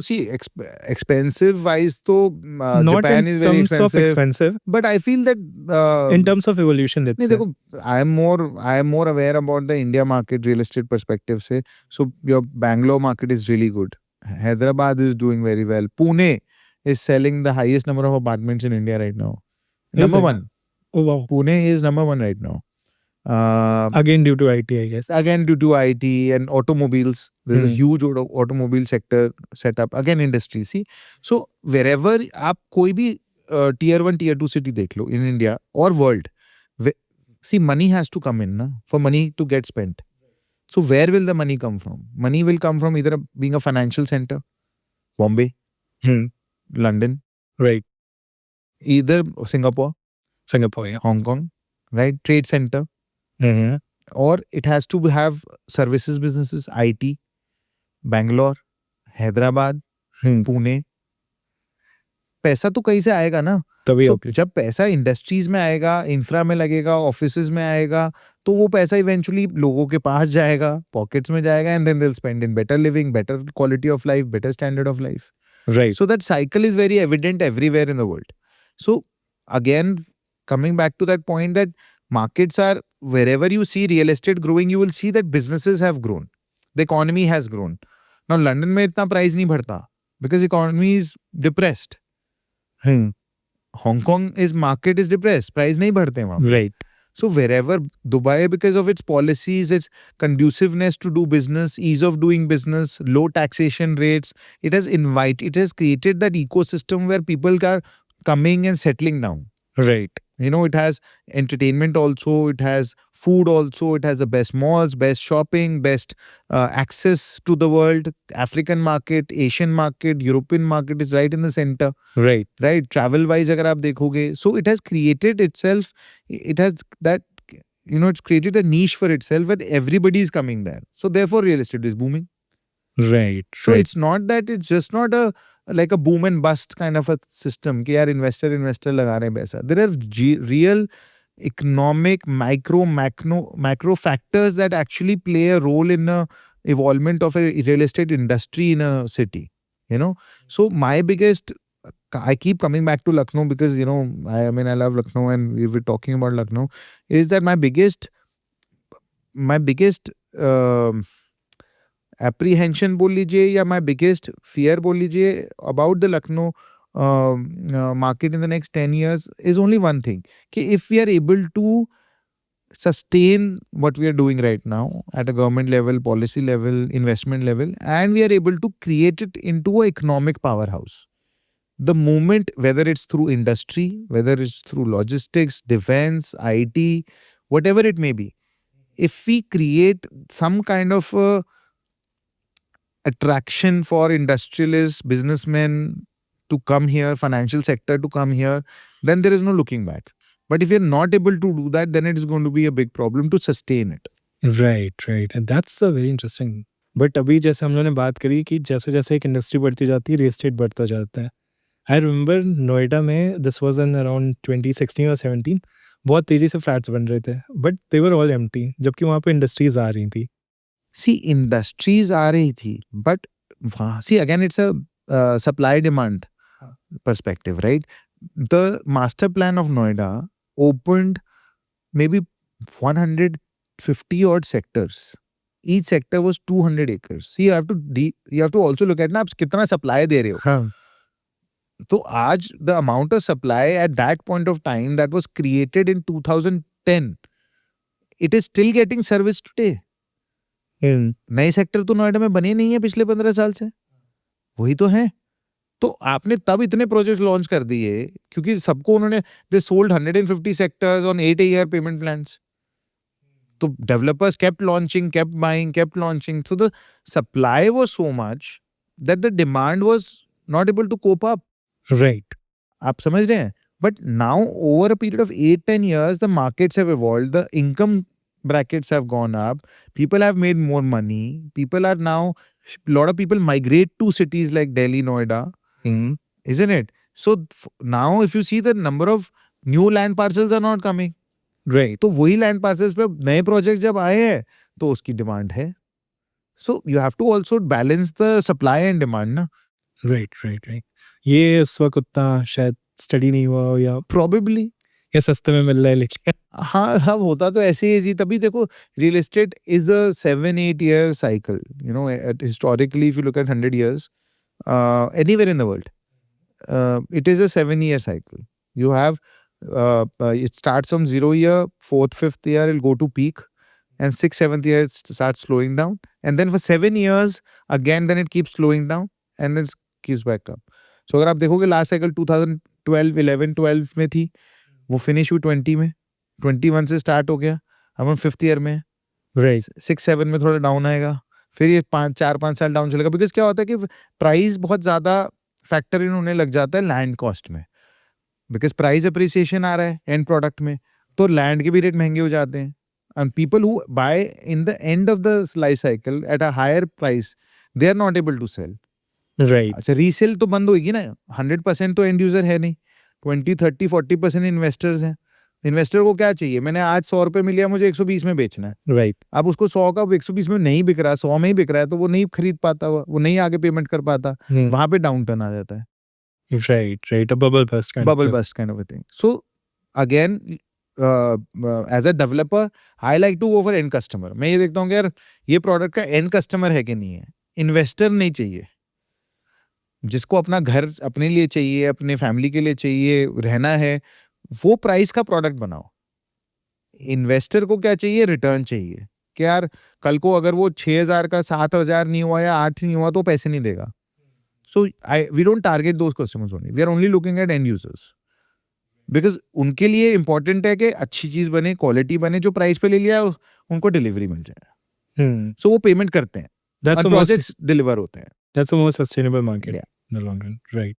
S2: expensive wise, तो
S1: Not
S2: Japan
S1: in
S2: is very
S1: terms of expensive,
S2: but I feel that
S1: in terms of evolution, let's
S2: नहीं
S1: say.
S2: देखो, I am more aware about the India market real estate perspective से. So your Bangalore market is really good. Hyderabad is doing very well. Pune is selling the highest number of apartments in India right now.
S1: Is
S2: Number
S1: it?
S2: one.
S1: Oh wow.
S2: Pune is number one right now.
S1: Again, due to IT, I guess.
S2: Again due to IT and automobiles. There's a huge automobile sector set up. Again industry. See, so wherever आप कोई भी tier 1 tier 2 city देख लो in India or world, see, money has to come in na, for money to get spent. So where will the money come from? Money will come from either being a financial center, Bombay,
S1: Hmm.
S2: London,
S1: Right.
S2: either Singapore,
S1: Singapore, yeah.
S2: Hong Kong, right? Trade center.
S1: Mm-hmm.
S2: Or it has to have services businesses, IT, Bangalore, Hyderabad, Pune. पैसा तो कहीं से आएगा ना.
S1: तभी
S2: So,
S1: okay.
S2: जब पैसा industries में आएगा, इंफ्रा में लगेगा, ऑफिसेज में आएगा, तो वो पैसा इवेंचुअली लोगों के पास जाएगा, पॉकेट्स में जाएगा, and then they will spend in better living, better quality of life, better standard of life.
S1: Right.
S2: So that cycle is very evident everywhere in the world. So again, coming back to that point that markets are, wherever you see real estate growing, you will see that businesses have grown. The economy has grown. Now London में इतना price नहीं बढ़ता because economy is depressed.
S1: Hmm.
S2: Hong Kong market is depressed. Price नहीं बढ़ते वहाँ पे.
S1: Right.
S2: So wherever Dubai, because of its policies, its conduciveness to do business, ease of doing business, low taxation rates, it has created that ecosystem where people are coming and settling down.
S1: Right.
S2: You know, it has entertainment also, it has food also, it has the best malls, best shopping, best access to the world. African market, Asian market, European market is right in the center.
S1: Right.
S2: Right, travel wise अगर आप देखोगे, so it has created itself, it has that, you know, it's created a niche for itself and everybody is coming there. So therefore real estate is booming.
S1: Right.
S2: So
S1: Right.
S2: it's not that, it's just not a like a boom and bust kind of a system कि यार investor लगा रहे हैं पैसा. There are real economic macro factors that actually play a role in the evolvement of a real estate industry in a city, you know. So my biggest, I keep coming back to Lucknow because, you know, I mean, I love Lucknow and we were talking about Lucknow, is that my biggest apprehension बोल लीजिए या my biggest fear बोल लीजिए about the Lucknow market in the next 10 years is only one thing, कि if we are able to sustain what we are doing right now at a government level, policy level, investment level, and we are able to create it into an economic powerhouse. The moment, whether it's through industry, whether it's through logistics, defense, IT, whatever it may be, if we create some kind of attraction for industrialists, businessmen to come here, financial sector to come here, then there is no looking back. But if you're not able to do that, then it is going to be a big problem to sustain it.
S1: Right. Right. And that's a very interesting. But अभी जैसे हम लोगों ने बात करी कि जैसे जैसे एक इंडस्ट्री बढ़ती जाती है, रियल एस्टेट बढ़ता जाता है. आई रिमेंबर नोएडा में दिस वाज इन अराउंड 2016 और 17 बहुत तेज़ी से फ्लैट्स बन रहे थे, but they were all empty, जबकि वहाँ पे इंडस्ट्रीज आ रही थी.
S2: See, industries आ रही थी, but see, again, it's a supply demand perspective, right? The master plan of Noida opened maybe 150 odd sectors. Each sector was 200 acres. So you have to also look at ना आप कितना supply दे रहे हो.
S1: हाँ.
S2: तो आज the amount of supply at that point of time that was created in 2010, it is still getting serviced today. नए sector तो नोएडा में बने नहीं है पिछले 15 साल से, वही तो है. तो आपने तब इतने प्रोजेक्ट लॉन्च कर दिए क्योंकि सबको उन्होंने, they sold 150 sectors on 8-year payment plans. तो developers kept launching, kept buying, kept launching. So the supply was so much that the demand was not able to cope up.
S1: Right.
S2: आप समझ रहे हैं? But now over a period of 8-10 years, the markets have evolved, the income brackets have gone up, people have made more money, people are now, a lot of people migrate to cities like Delhi, Noida, isn't it? So now if you see, the number of new land parcels are not coming.
S1: Right.
S2: तो वही land parcels पे नए project जब आए हैं तो उसकी demand है. So you have to also balance the supply and demand ना.
S1: राइट. राइट. राइट. ये उस वक्त उतना शायद स्टडी नहीं हुआ हो या
S2: प्रोबेबली
S1: या सस्ते में मिल रहा है लेकिन.
S2: हाँ, सब होता तो ऐसे ही जी. तभी देखो, real estate is a 7-8 year cycle. You know, historically if you look at 100 years anywhere in the world, it is a 7-year cycle. You have It starts from 0 year, 4th, 5th year, it'll go to peak, and 6th, 7th year, it starts slowing down. And then for 7 years, again, then it keeps slowing down, and then keeps back up. So अगर आप देखोगे last cycle 2012, 11, 12 में थी, वो finish हुई 20 में, 21 से start हो गया, अब हम 5th ईयर में हैं,
S1: राइट
S2: 6-7 में थोड़ा डाउन आएगा, फिर ये 4-5 साल डाउन चलेगा, बिकॉज क्या होता है कि प्राइस बहुत ज़्यादा फैक्टर इन होने लग जाता है लैंड कॉस्ट में, बिकॉज प्राइस अप्रिसिएशन आ रहा है एंड प्रोडक्ट में, तो लैंड के भी रेट महंगे हो जाते हैं, and people who buy in the end of the life cycle at a higher price, they are not able to sell.
S1: Right
S2: अच्छा, रीसेल तो बंद होगी ना, 100% तो एंड यूजर है नहीं, 20-30-40% इन्वेस्टर्स हैं. इन्वेस्टर को क्या चाहिए, मैंने आज 100 रुपये में लिया, मुझे 120 में बेचना है.
S1: राइट
S2: अब उसको 100 का 120 में नहीं बिक रहा, 100 में ही बिक रहा है, तो वो नहीं खरीद पाता, वो नहीं आगे पेमेंट कर पाता, वहां पे डाउन टर्न आ जाता है.
S1: Right a bubble burst
S2: Bubble burst kind of a thing. So again, as a developer, I like to go for end customer. मैं ये देखता हूँ कि यार ये प्रोडक्ट का एंड कस्टमर है कि नहीं है. इन्वेस्टर नहीं चाहिए, जिसको अपना घर अपने लिए चाहिए, अपने फैमिली के लिए चाहिए, रहना है, वो प्राइस का प्रोडक्ट बनाओ. इन्वेस्टर को क्या चाहिए, रिटर्न चाहिए, कि यार कल को अगर वो 6,000 का 7,000 नहीं हुआ या 8 नहीं हुआ तो पैसे नहीं देगा. So we don't target those customers only. We are only looking at end users. Because उनके लिए इम्पोर्टेंट है कि अच्छी चीज बने, क्वालिटी बने, जो प्राइस पे ले लिया उनको डिलीवरी मिल जाए. सो वो पेमेंट करते हैं और प्रोजेक्ट्स डिलीवर होते हैं.
S1: That's a more sustainable market in the long run. Right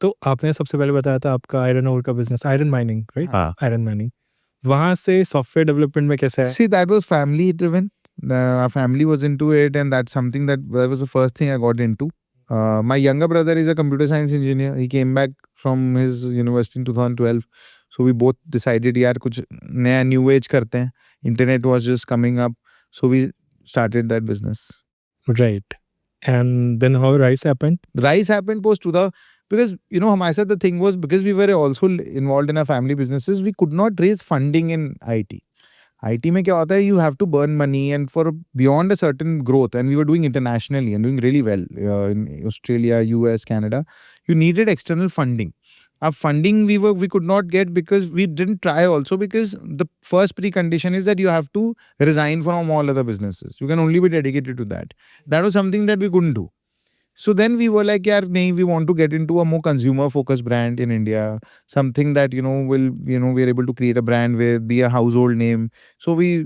S1: तो आपने सबसे पहले बताया था आपका आयरन ओर का business, iron mining, right? Iron mining, वहां से सॉफ्टवेयर डेवलपमेंट में कैसे है?
S2: See, that was family driven. Our family was into it, and that's something that was the first thing I got into. My younger brother is a computer science engineer. He came back from his university in 2012. So we both decided यार कुछ नया new age करते हैं. Internet was just coming up. So we started that business.
S1: Right. And then how Rise happened?
S2: Rise happened post 2000 because, you know, हमारे साथ the thing was, because we were also involved in our family businesses, we could not raise funding in IT. IT में क्या होता है, you have to burn money, and for beyond a certain growth, and we were doing internationally and doing really well in Australia, US, Canada, you needed external funding. Our funding we could not get because we didn't try also, because the first precondition is that you have to resign from all other businesses. You can only be dedicated to that. That was something that we couldn't do. So then we were like, yeah, we want to get into a more consumer focused brand in India, something that, we're able to create a brand with, be a household name. So we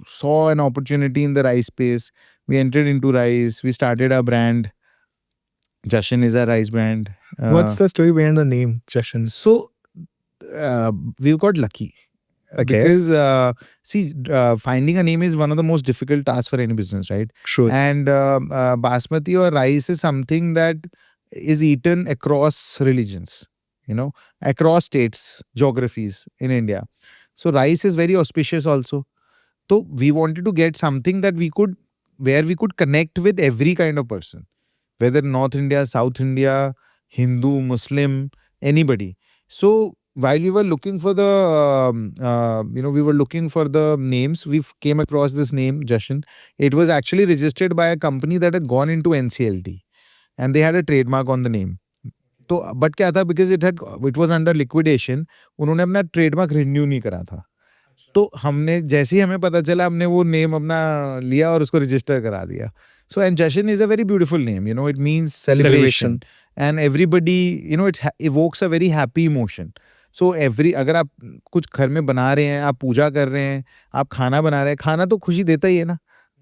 S2: saw an opportunity in the rice space. We entered into rice. We started our brand. Jashan is our rice brand.
S1: What's the story behind the name Jashan?
S2: So we got lucky.
S1: Okay.
S2: Because finding a name is one of the most difficult tasks for any business, right?
S1: Sure.
S2: And basmati or rice is something that is eaten across religions, across states, geographies in India. So rice is very auspicious also. So we wanted to get something that where we could connect with every kind of person, whether North India, South India, Hindu, Muslim, anybody. So while we were looking for the names, we came across this name Jashan. It was actually registered by a company that had gone into NCLT, and they had a trademark on the name. तो but क्या था, because it was under liquidation, उन्होंने अपना trademark renew नहीं करा था. तो हमने जैसे ही हमें पता चला, हमने वो नेम अपना लिया और उसको रजिस्टर करा दिया. So and Jashan is a very beautiful name, it means celebration, and everybody, it evokes a very happy emotion. So अगर आप कुछ घर में बना रहे हैं, आप पूजा कर रहे हैं, आप खाना बना रहे हैं, खाना तो खुशी देता ही है ना,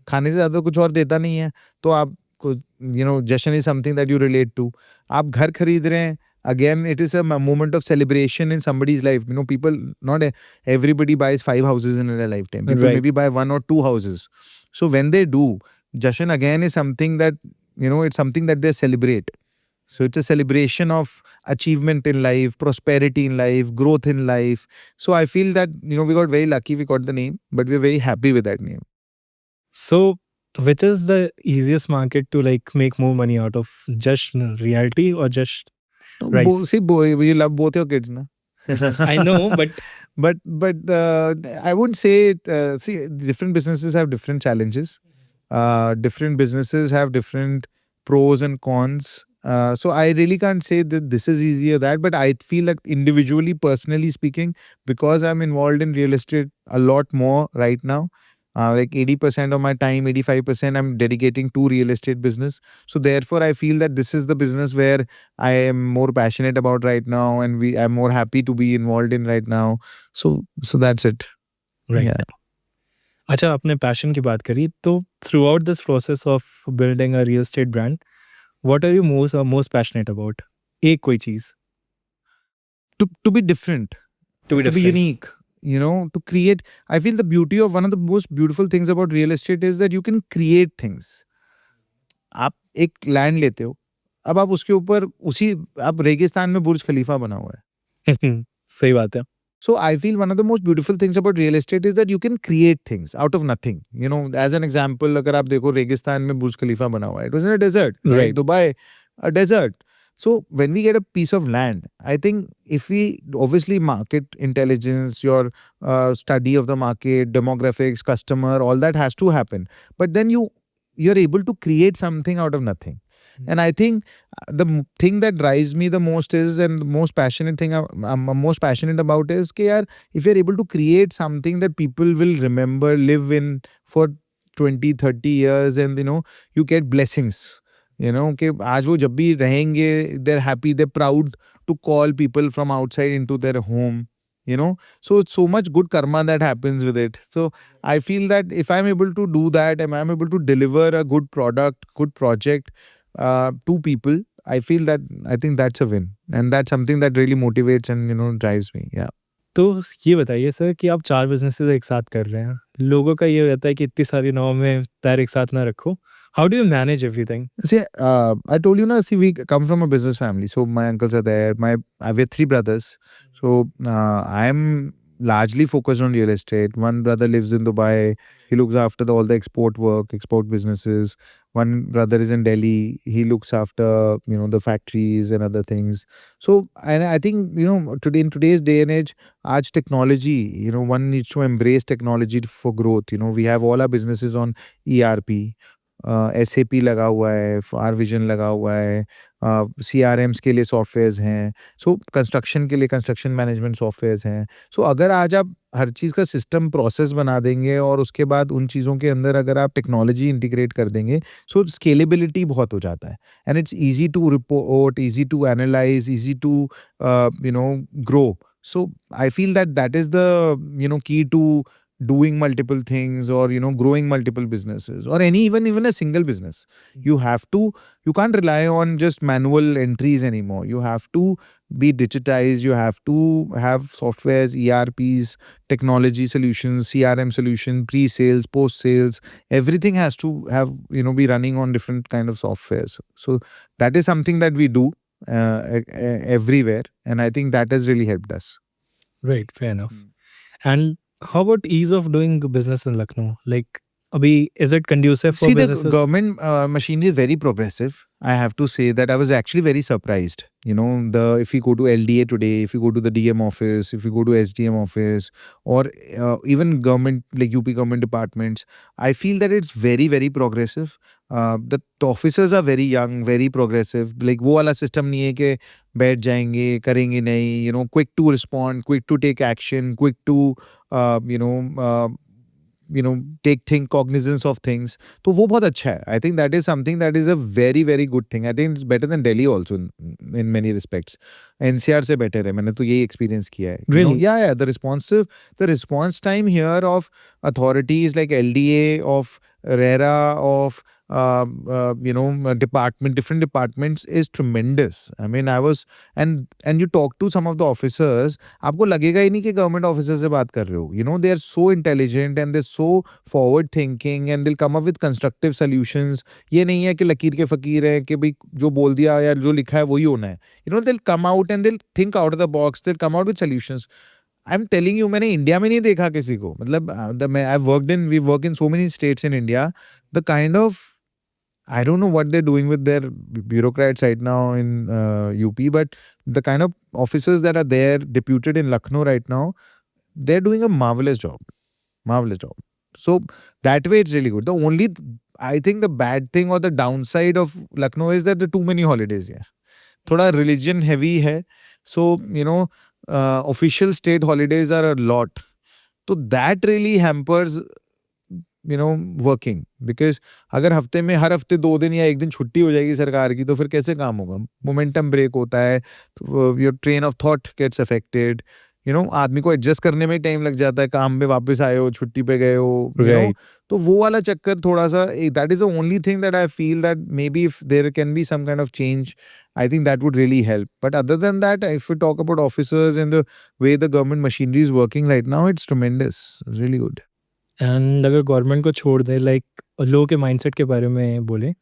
S2: खाने से ज़्यादा कुछ और देता नहीं है. तो आप Jashan is something that you relate to. आप घर खरीद रहे हैं, again it is a moment of celebration in somebody's life. People, not everybody buys 5 houses in their lifetime. People maybe buy 1 or 2 houses. So when they do, Jashan again is something that, it's something that they celebrate. So it's a celebration of achievement in life, prosperity in life, growth in life. So I feel that, we got very lucky we got the name, but we're very happy with that name.
S1: So which is the easiest market to make more money out of, just realty or just rice?
S2: You love both your kids, na?
S1: I know,
S2: but I wouldn't say see, different businesses have different challenges. Different businesses have different pros and cons. So I really can't say that this is easy or that, but I feel that individually, personally speaking, because I'm involved in real estate a lot more right now, like 80% of my time, 85% I'm dedicating to real estate business. So therefore, I feel that this is the business where I am more passionate about right now, and I'm more happy to be involved in right now. So that's it.
S1: Right.
S2: Yeah.
S1: अच्छा, आपने passion की बात करी, तो throughout this process of building a real estate brand, what are you most passionate about? एक कोई चीज़।
S2: To be different,
S1: to be
S2: to be
S1: different.
S2: unique, to create. I feel the beauty of one of the most beautiful things about real estate is that you can create things. आप एक land लेते हो, अब आप उसके ऊपर उसी आप रेगिस्तान में बुर्ज खलीफा बना हुआ है।
S1: सही बात है।
S2: So I feel one of the most beautiful things about real estate is that you can create things out of nothing. As an example, अगर आप देखो रेगिस्तान में बुर्ज खलीफा बना हुआ है, it was in a desert, like
S1: Right.
S2: Dubai, a desert. So when we get a piece of land, I think if we obviously market intelligence, your study of the market, demographics, customer, all that has to happen. But then you're able to create something out of nothing. And I think the thing that drives me the most is, and the most passionate thing I'm most passionate about is कि यार, if you're able to create something that people will remember, live in for 20, 30 years, and you get blessings. कि आज वो जब भी रहेंगे, they're happy, they're proud to call people from outside into their home. So it's so much good karma that happens with it. So I feel that if I'm able to do that, and I'm able to deliver a good product, good project to people, I think that's a win, and that's something that really motivates and drives me. Yeah.
S1: तो ये बताइए sir कि आप 4 businesses एक साथ कर रहे हैं। लोगों का ये रहता है कि इतनी सारी नाव में पैर एक साथ ना रखो। How do you manage everything?
S2: See, I told you, see, we come from a business family. So my uncles are there. We have 3 brothers. So I am largely focused on real estate. One brother lives in Dubai. He looks after all the export work, export businesses. One brother is in Delhi. He looks after, the factories and other things. So, and I think, today, in today's day and age, आज technology, one needs to embrace technology for growth. We have all our businesses on ERP. SAP लगा हुआ है, far vision लगा हुआ है, CRMs के लिए softwares हैं, सो कंस्ट्रक्शन के लिए कंस्ट्रक्शन मैनेजमेंट सॉफ्टवेयर्स हैं। सो अगर आज आप हर चीज़ का सिस्टम प्रोसेस बना देंगे और उसके बाद उन चीज़ों के अंदर अगर आप टेक्नोलॉजी इंटीग्रेट कर देंगे, सो स्केलेबिलिटी बहुत हो जाता है, and it's easy to report, easy to analyse, easy to grow. So I feel that is the key to doing multiple things, or growing multiple businesses, or even a single business. You can't rely on just manual entries anymore. You have to be digitized. You have to have softwares, ERPs, technology solutions, CRM solution, pre-sales, post-sales. Everything has to have be running on different kind of softwares. So that is something that we do everywhere, and I think that has really helped us.
S1: Right, fair enough. And how about ease of doing business in Lucknow? Like अभी is it conducive for
S2: See, the
S1: businesses?
S2: government machinery is very progressive. I have to say that I was actually very surprised. If you go to LDA today, if you go to the DM office, if you go to SDM office, or even government, like UP government departments, I feel that it's very, very progressive. The officers are very young, very progressive. Like वो वाला system नहीं है कि बैठ जाएंगे, करेंगे नहीं. Quick to respond, quick to take action, quick to take cognizance of things. तो वो बहुत अच्छा है. I think that is something that is a very, very good thing. I think it's better than Delhi also in many respects. NCR से better है. मैंने तो यही experience किया है.
S1: Really?
S2: Yeah. The response time here of authorities like LDA, of RERA, of different departments is tremendous. I mean, and you talk to some of the officers, आपको लगेगा ही नहीं कि government officers से बात कर रहे हो. They are so intelligent, and they're so forward thinking, and they'll come up with constructive solutions. ये नहीं है कि लकीर के फकीर है कि भाई जो बोल दिया या जो लिखा है वही होना है. They'll come out and they'll think out of the box. They'll come out with solutions. I'm telling you, मैंने इंडिया में नहीं देखा किसी को. मतलब we work in so many states in India. The kind of, I don't know what they're doing with their bureaucrats right now in UP, but the kind of officers that are there deputed in Lucknow right now, they're doing a marvelous job. Marvelous job. So that way it's really good. The only I think the bad thing or the downside of Lucknow is that there are too many holidays here. थोड़ा religion heavy है. So official state holidays are a lot. So that really hampers working. Because अगर हफ्ते में हर हफ्ते 2 दिन या 1 दिन छुट्टी हो जाएगी सरकार की, तो फिर कैसे काम होगा? मोमेंटम ब्रेक होता है, your train of thought gets affected. आदमी को एडजस्ट करने में टाइम लग जाता है. काम में वापस आए हो, छुट्टी पे गए हो,
S1: Right.
S2: तो वो वाला चक्कर थोड़ा सा, that is the only thing that I feel that maybe if there can be some kind of change, I think that would really help. But other than that, if we talk about officers and the way the government machinery is working right now, it's tremendous. It's really good.
S1: And अगर government को छोड़ दे, like लोगों के mindset के बारे में बोले,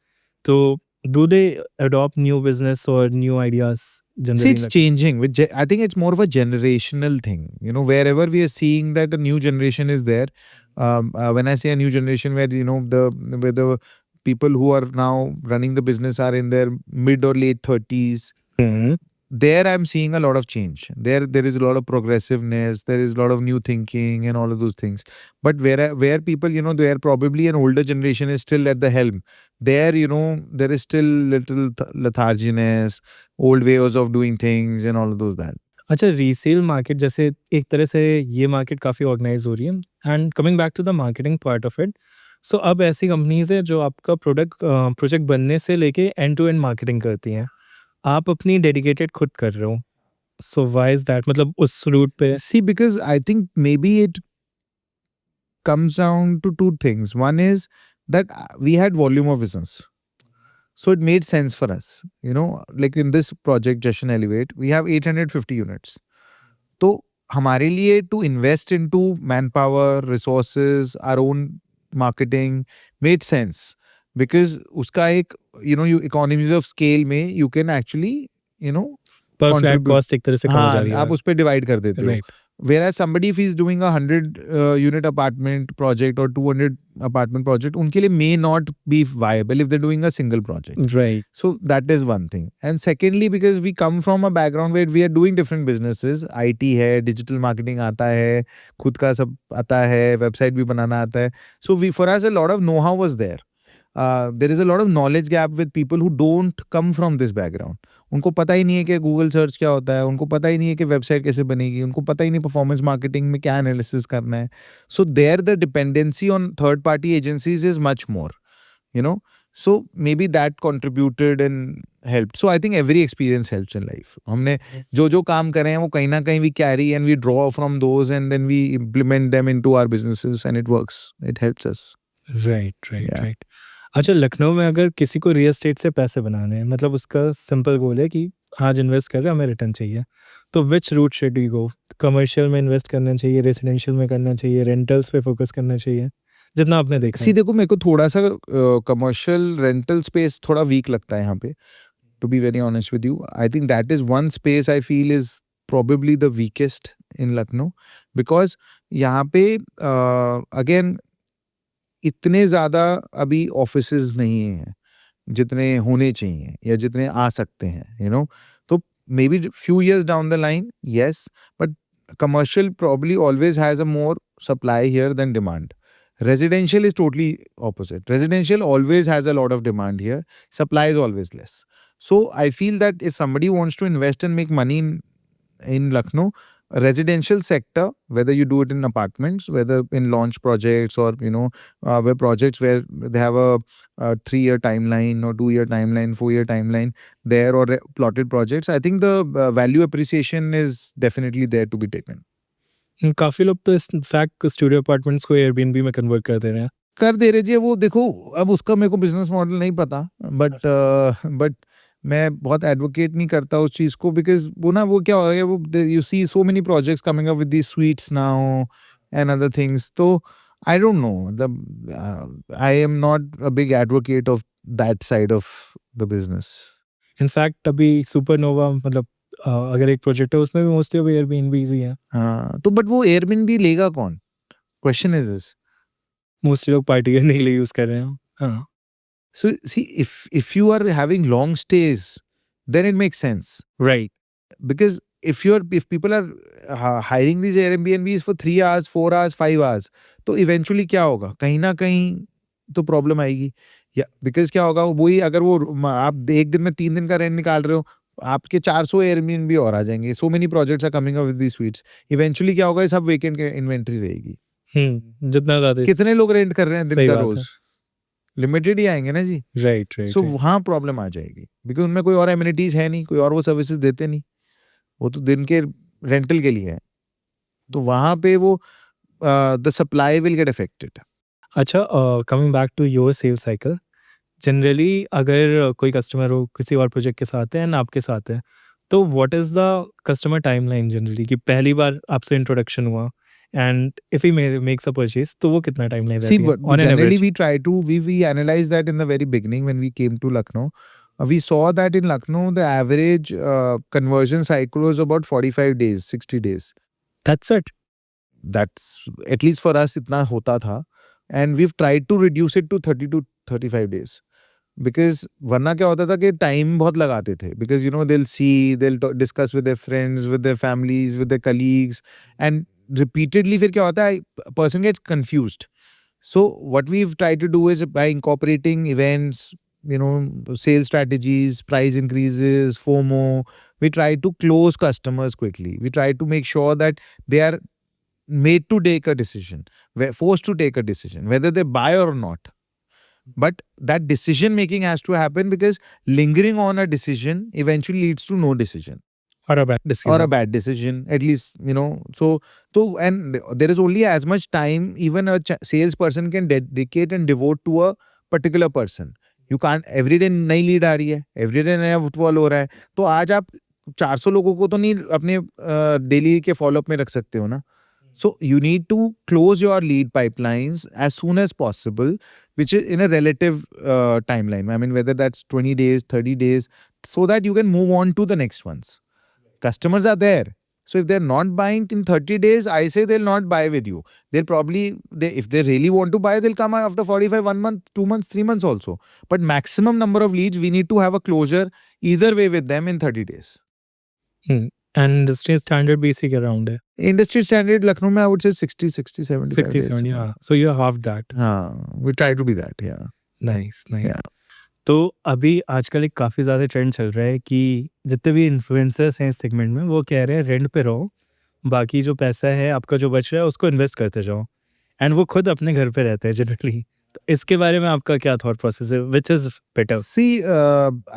S1: तो do they adopt new business और new ideas
S2: See,
S1: generally?
S2: it's changing. I think it's more of a generational thing. Wherever we are seeing that a new generation is there. When I say a new generation, where where the people who are now running the business are in their mid or late 30s. There I'm seeing a lot of change. There is a lot of progressiveness. There is a lot of new thinking and all of those things. But where people, where probably an older generation is still at the helm, there there is still little letharginess, old ways of doing things and all of those that.
S1: अच्छा, resale market जैसे एक तरह से ये market काफ़ी organise हो रही है. And coming back to the marketing part of it, so अब ऐसी कंपनीज है जो आपका प्रोजेक्ट बनने से लेके एंड टू एंड मार्केटिंग करती हैं. आप अपनी डेडिकेटेड खुद कर रहे हो. So why is that? मतलब उस रूट पे.
S2: See, because I think maybe it comes down to two things. One is that we had volume of business. So it made sense for us. Like in this project, Jashan Elevate, we have 850 units. So हमारे लिए to invest into manpower, resources, our own marketing made sense. Because उसका एक, you economies of scale में you can actually,
S1: पर flat
S2: contribute.
S1: Cost एक तरह से कम हो जा
S2: हाँ,
S1: रही है.
S2: आप उस पर डिवाइड कर देते हो.
S1: Right.
S2: Whereas somebody if he's doing a 100 unit apartment project or 200 apartment project, उनके लिए may not be viable if they're doing a single project.
S1: Right.
S2: So that is one thing. And secondly, because we come from a background where we are doing different businesses, IT है, digital marketing आता है, खुद का सब आता है, website भी बनाना आता है. So for us a lot of know-how was there. There is a lot of knowledge gap with people who don't come from this background. उनको पता ही नहीं है कि गूगल सर्च क्या होता है, उनको पता ही नहीं है कि वेबसाइट कैसे बनेगी, उनको पता ही नहीं परफॉर्मेंस मार्केटिंग में क्या एनालिसिस करना है. So there the dependency on third party agencies is much more, so maybe that contributed and helped. So I think every experience helps in life. हमने जो काम कर रहे हैं वो कहीं ना कहीं we carry and we draw from those and then we implement them into our businesses and it works. It helps us.
S1: Right.
S2: Yeah.
S1: अच्छा, लखनऊ में अगर किसी को रियल एस्टेट से पैसे बनाने हैं, मतलब उसका सिंपल गोल है कि आज इन्वेस्ट कर रहे हैं, हमें रिटर्न चाहिए, तो which route should you go? Commercial में इन्वेस्ट करना चाहिए, रेजिडेंशियल में करना चाहिए, रेंटल्स पे फोकस करना चाहिए, जितना आपने देखा
S2: सी देखो, मेरे को थोड़ा सा कमर्शियल रेंटल स्पेस थोड़ा वीक लगता है यहाँ पे, to be very honest with you. I think that is one space I feel is probably the weakest in Lucknow because यहाँ पे अगेन इतने ज़्यादा अभी ऑफिसेज नहीं हैं जितने होने चाहिए या जितने आ सकते हैं, तो may be few years down the line, yes, but commercial probably always has a more supply here than demand. Residential is totally opposite. Residential always has a lot of demand here. Supply is always less. So I feel that if somebody wants to invest and make money in Lucknow, residential sector, whether you do it in apartments, whether in launch projects or where projects where they have a 3-year timeline or 2-year timeline, 4-year timeline there, or plotted projects, I think the value appreciation is definitely there to be taken.
S1: काफ़ी लोग तो इस fact studio apartments को Airbnb में convert कर दे रहे हैं.
S2: कर दे रहे जी. वो देखो, अब उसका मेरे को बिजनेस मॉडल नहीं पता, बट मैं बहुत एडवोकेट नहीं करता उस चीज़ को, बिकॉज वो क्या हो रहा है, वो you see so many projects coming up with the suites now and other things. तो I don't know, I am not a big advocate of that side of the business.
S1: In fact अभी Supernova, मतलब अगर एक project है उसमें भी mostly अब Airbnbs ही हैं.
S2: हाँ, तो बट वो एयरबिनबी लेगा कौन? Question is this.
S1: मोस्टली लोग पार्टी करने के लिए यूज़ कर रहे हैं. हाँ.
S2: So see, if you are having long stays, then it makes sense.
S1: Right.
S2: Because if people are hiring these Airbnbs for 3 hours, 4 hours, 5 hours, तो इवेंचुअली क्या होगा, कहीं ना कहीं तो प्रॉब्लम आएगी। या बिकॉज क्या होगा, वही अगर वो आप एक दिन में 3 दिन का रेंट निकाल रहे हो, आपके 400 Airbnb और आ जाएंगे। So many projects are coming up with the suites. Eventually क्या होगा, सब वेकेंट इन्वेंट्री रहेगी।
S1: जितना ज्यादा
S2: कितने लोग रेंट कर रहे हैं दिन
S1: सही
S2: का
S1: बात
S2: रोज? लिमिटेड ही आएंगे ना जी।
S1: राइट राइट
S2: सो वहाँ प्रॉब्लम आ जाएगी, बिकॉज उनमें कोई और एमिनिटीज है नहीं, कोई और वो सर्विसेज देते नहीं, वो तो दिन के रेंटल के लिए है। तो वहाँ पे वो the supply will get affected.
S1: अच्छा, coming back to your sale cycle, generally अगर कोई कस्टमर हो किसी और प्रोजेक्ट के साथ है एंड आपके साथ है, तो what is the customer timeline generally, कि पहली बार आपसे इंट्रोडक्शन हुआ and if he makes a purchase, तो वो कितना टाइमलाइन
S2: See,
S1: रहती है
S2: but
S1: on an
S2: generally
S1: average?
S2: we try to we analyze that in the very beginning when we came to Lucknow. We saw that in Lucknow the average conversion cycle was about 45 days, 60 days.
S1: That's it?
S2: That's at least for us इतना होता था, and we've tried to reduce it to 30 to 35 days. Because वरना क्या होता था कि time बहुत लगाते थे, because you know they'll discuss with their friends, with their families, with their colleagues, and repeatedly फिर क्या होता है, person gets confused. So what we've tried to do is by incorporating events, you know, sales strategies, price increases, FOMO, we try to close customers quickly. We try to make sure that they are made to take a decision, forced to take a decision, whether they buy or not. But that decision making has to happen, because lingering on a decision eventually leads to no decision
S1: और a bad
S2: or a
S1: decision?
S2: bad decision, at least, you know. So and there is only as much time even a salesperson can dedicate and devote to a particular person. You can't every day नई lead आ रही है, every day नया football हो रहा है, तो आज आप 400 लोगों को तो नहीं अपने डेली के फॉलोअप में रख सकते हो ना। So you need to close your lead pipelines as soon as possible, which is in a relative timeline. I mean, whether that's 20 days, 30 days, so that you can move on to the next ones. Customers are there. So if they're not buying in 30 days, I say they'll not buy with you. They'll probably, if they really want to buy, they'll come after 45, 1 month, 2 months, 3 months also. But maximum number of leads, we need to have a closure either way with them in 30 days.
S1: And industry standard basic around है
S2: Industry standard, Lucknow, I would say 60, 75
S1: 60
S2: days.
S1: 70, हाँ, सो you have that.
S2: We try to be that, yeah.
S1: Nice nice.
S2: Yeah.
S1: तो अभी आजकल एक काफ़ी ज़्यादा trend चल रहा है कि जितने भी इन्फ्लुएंसर्स हैं इस सेगमेंट में, वो कह रहे हैं रेंट पे रहो, बाकी जो पैसा है आपका जो बच रहा है उसको इन्वेस्ट करते जाओ, एंड वो खुद अपने घर पे रहते हैं जनरली। तो इसके बारे में आपका क्या थॉट प्रोसेस है, which is better?
S2: See,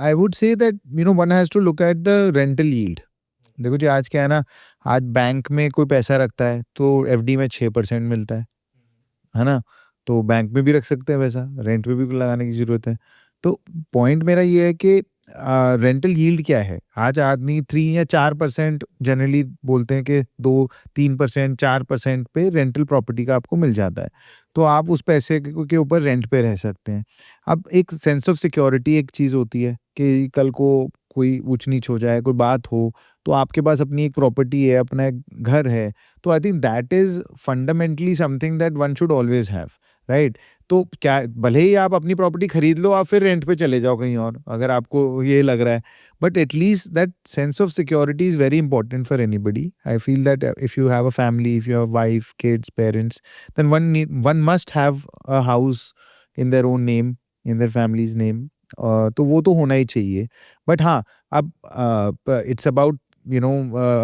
S2: I would say that, you know, one has to look at the rental yield. देखो जी, आज क्या है ना, आज बैंक में कोई पैसा रखता है तो एफडी में 6% मिलता है ना? तो बैंक में भी रख सकते हैं पैसा, रेंट पे भी लगाने की ज़रूरत है। तो पॉइंट मेरा ये है कि रेंटल यील्ड क्या है? आज आदमी 3 या 4% जनरली बोलते हैं कि 2-3%, 4% पे रेंटल प्रॉपर्टी का आपको मिल जाता है। तो आप उस पैसे के ऊपर रेंट पे रह सकते हैं। अब एक सेंस ऑफ सिक्योरिटी एक चीज़ होती है कि कल को कोई ऊँच-नीच हो जाए, कोई बात हो, तो आपके पास अपनी एक प्रॉपर्टी है, अपना एक घर है। तो आई think that is fundamentally something that one should always have, right? तो क्या भले ही आप अपनी प्रॉपर्टी खरीद लो, आप फिर रेंट पे चले जाओ कहीं और, अगर आपको ये लग रहा है, but at least that sense of security is very important for anybody. I feel that if you have a family, if you have wife, kids, parents, then one must have a house in their own name, in their families name. तो वो तो होना ही चाहिए। But हाँ, अब it's about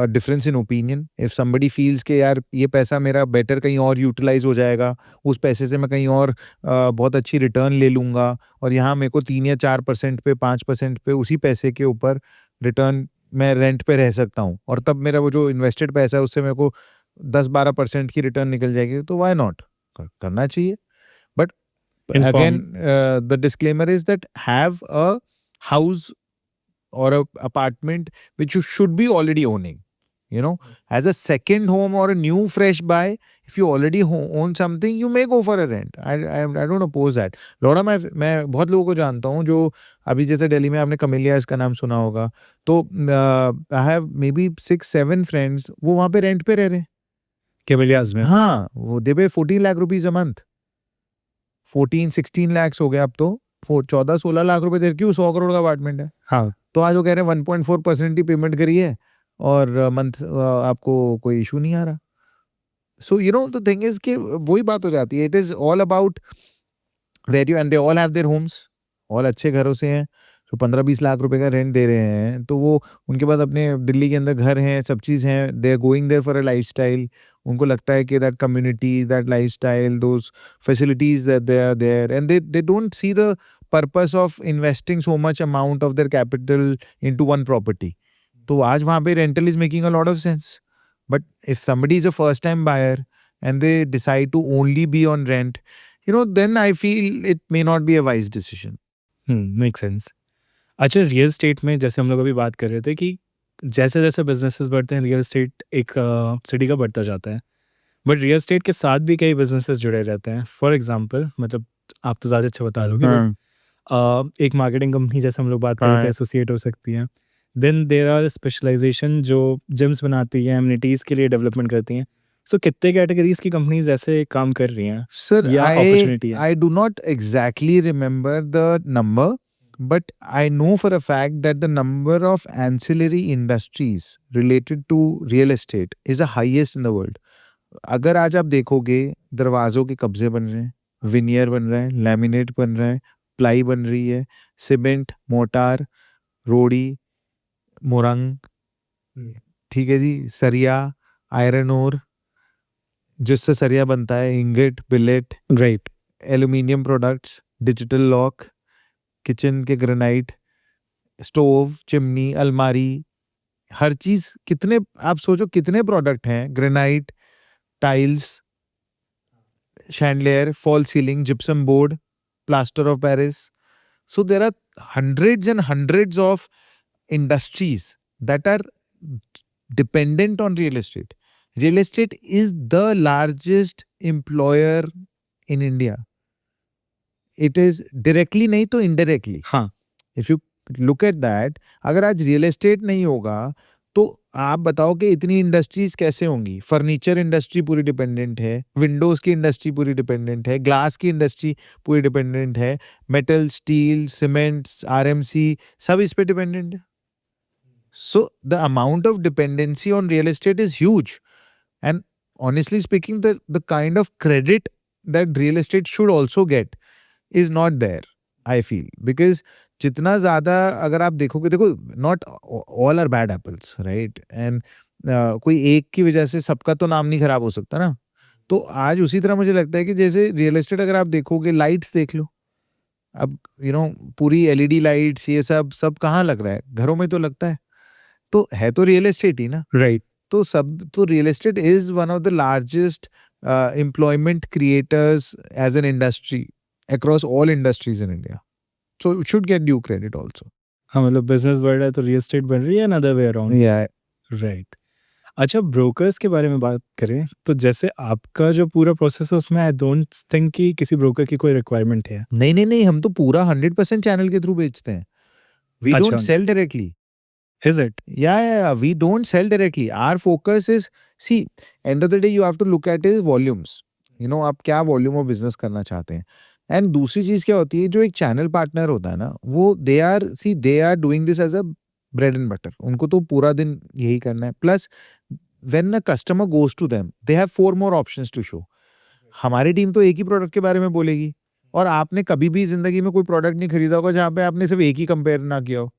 S2: difference in opinion. If somebody feels के यार ये पैसा मेरा बेटर कहीं और यूटिलाइज हो जाएगा, उस पैसे से मैं कहीं और बहुत अच्छी रिटर्न ले लूँगा, और यहाँ मेरे को 3 या 4% पे, 5% पे उसी पैसे के ऊपर रिटर्न मैं रेंट पे रह सकता हूँ, और तब मेरा वो जो इन्वेस्टेड पैसा है उससे मेरे को 10-12% की रिटर्न निकल जाएगी, तो वाई नॉट, करना चाहिए। But again, the disclaimer is that have a house or a apartment which you should be already owning, you know, as a second home or a new fresh buy. If you already own something, you may go for a rent. I don't oppose that. लौड़ा मैं बहुत लोगों को जानता हूँ जो अभी जैसे दिल्ली में आपने कमेलियाज का नाम सुना होगा, तो I have maybe 6-7 friends, वो वहाँ पे रेंट पे रह रहे हैं।
S1: केवलियाज में?
S2: हाँ, वो दे पे 14 lakh rupees a month, 14-16 lakhs हो गए अब तो, 14-16 लाख रुपए दे, क्यों? 100 करोड़ का अपार्टमेंट है।
S1: हाँ,
S2: तो आज वो कह रहे हैं 1.4% ही पेमेंट करी है, और मंथ आपको कोई इशू नहीं आ रहा। So you know the thing is कि वही बात हो जाती है, it is all about where you, and they all have their homes, all अच्छे घरों से हैं, जो 15-20 लाख रुपए का रेंट दे रहे हैं, तो वो उनके पास अपने दिल्ली के अंदर घर हैं, सब चीज़ हैं, they are going there for a lifestyle. उनको लगता है कि that community, that lifestyle, those facilities that they are there, and they don't see the purpose of investing so much amount of their capital into one property. तो आज वहाँ पे rental is making a lot of sense. But if somebody is a first time buyer and they decide to only be on rent, then I feel it may not be a wise decision.
S1: Make sense. अच्छा, real estate में जैसे हम लोग अभी बात कर रहे थे कि जैसे जैसे बिजनेसेस बढ़ते हैं, रियल एस्टेट एक सिटी का बढ़ता जाता है, बट रियल एस्टेट के साथ भी कई बिजनेसेस जुड़े रहते हैं। फॉर एग्जांपल, मतलब आप तो ज़्यादा अच्छा बता लोगे, बट एक मार्केटिंग कंपनी जैसे हम लोग बात कर रहे थे एसोसिएट हो सकती है। देन देयर आर स्पेशलाइजेशन जो जिम्स बनाती हैं, एमिनिटीज़ के लिए डेवलपमेंट करती हैं। सो कितने कैटेगरीज की कंपनीज ऐसे काम कर रही हैं
S2: Sir,
S1: या अपॉर्चुनिटी है?
S2: I do not exactly remember the number, but I know for a fact that the number of ancillary industries related to real estate is the highest in the world. अगर आज आप देखोगे, दरवाज़ों के कब्जे बन रहे हैं, विनियर बन रहा है, लैमिनेट बन रहा है, प्लाई बन रही है, सीमेंट, मोटार, रोड़ी, मोरंग, ठीक है जी, सरिया, आयरन ओर, जिससे सरिया बनता है, ingot, billet,
S1: right.
S2: Aluminium products, digital lock, kitchen के ग्रेनाइट, स्टोव, चिमनी, अलमारी, हर चीज़, कितने आप सोचो कितने प्रोडक्ट हैं, granite, tiles, chandelier, fall ceiling, gypsum board, plaster of Paris. So there are hundreds and hundreds of industries that are dependent on real estate. Real estate is the largest employer in India. It is directly नहीं तो indirectly.
S1: हाँ,
S2: If you look at that, अगर आज real estate नहीं होगा तो आप बताओ कि इतनी इंडस्ट्रीज कैसे होंगी। फर्नीचर इंडस्ट्री पूरी डिपेंडेंट है, विंडोज की इंडस्ट्री पूरी डिपेंडेंट है, ग्लास की इंडस्ट्री पूरी डिपेंडेंट है, मेटल, स्टील, सीमेंट्स, आरएमसी, सब इस पे डिपेंडेंट है। So the amount of dependency on real estate is huge, and honestly speaking the kind of credit that real estate should also get is not there, I feel, because जितना ज़्यादा अगर आप देखोगे, देखो not all are bad apples, right? And कोई एक की वजह से सबका तो नाम नहीं खराब हो सकता ना। तो आज उसी तरह मुझे लगता है कि जैसे रियल एस्टेट अगर आप देखोगे, लाइट्स देख लो, अब पूरी एलईडी लाइट्स, ये सब कहाँ लग रहा है? घरों में तो लगता है, तो है तो रियल एस्टेट ही ना।
S1: राइट।
S2: तो real estate is one of the largest employment creators as an industry across all industries in India. So it should get due credit also.
S1: हाँ, मतलब बिजनेस बढ़ रहा है तो रियल एस्टेट बढ़ रही है, another way around.
S2: Yeah.
S1: Right. अच्छा, ब्रोकर्स के बारे में बात करें तो जैसे आपका जो पूरा प्रोसेस है उसमें आई डोंट थिंक कि किसी ब्रोकर की कोई रिक्वायरमेंट है।
S2: नहीं, हम तो पूरा 100% चैनल के थ्रू बेचते हैं. We
S1: अच्छा,
S2: don't sell directly.
S1: Is it?
S2: Yeah. We don't sell directly. Our focus is, see, end of the day you have to look at is volumes. आप क्या वॉल्यूम ऑफ बिजनेस करना चाहते हैं. And दूसरी चीज क्या होती है, जो एक चैनल पार्टनर होता है ना, वो they are doing this as a bread and butter. उनको तो पूरा दिन यही करना है. Plus when a customer goes to them, they have 4 more options to show. हमारी टीम तो एक ही प्रोडक्ट के बारे में बोलेगी, और आपने कभी भी जिंदगी में कोई प्रोडक्ट नहीं खरीदा होगा जहाँ पे आपने सिर्फ एक ही कंपेयर ना किया हो,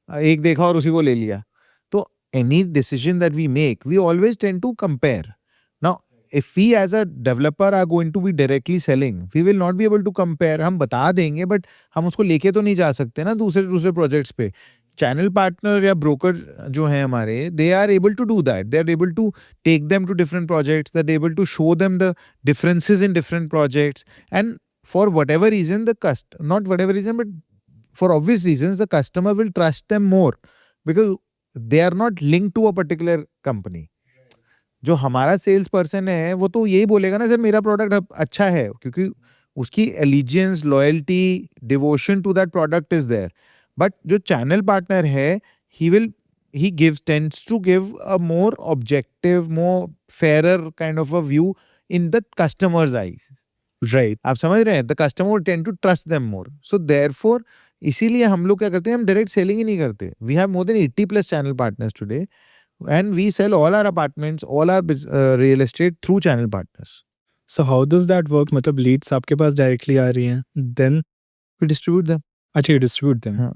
S2: एक देखा और उसी को ले लिया. तो any decision that we make, we always tend to compare. Now if we as a developer are going to be directly selling, we will not be able to compare. हम बता देंगे बट हम उसको लेके तो नहीं जा सकते ना दूसरे प्रोजेक्ट्स पे. चैनल पार्टनर या ब्रोकर जो हैं हमारे, they are able to do that. They are able to take them to different projects, they are able to show them the differences in different projects, and for whatever reason not whatever reason, but for obvious reasons, the customer will trust them more because they are not linked to a particular company. जो हमारा sales person है वो तो यही बोलेगा ना, sir मेरा product अच्छा है, क्योंकि उसकी allegiance, loyalty, devotion to that product is there. But जो चैनल पार्टनर है, he tends to give a more objective, more fairer kind of a view in the customer's eyes.
S1: Right.
S2: आप समझ रहे हैं? The customer will tend to trust them more. So therefore, इसीलिए हम लोग क्या करते हैं, हम डायरेक्ट सेलिंग ही नहीं करते. We have more than 80+ channel partners today. And we sell all our apartments, all our real estate through channel partners.
S1: So how does that work? मतलब leads आपके पास directly आ रही हैं, then
S2: We distribute them.
S1: अच्छा you distribute them.
S2: हाँ.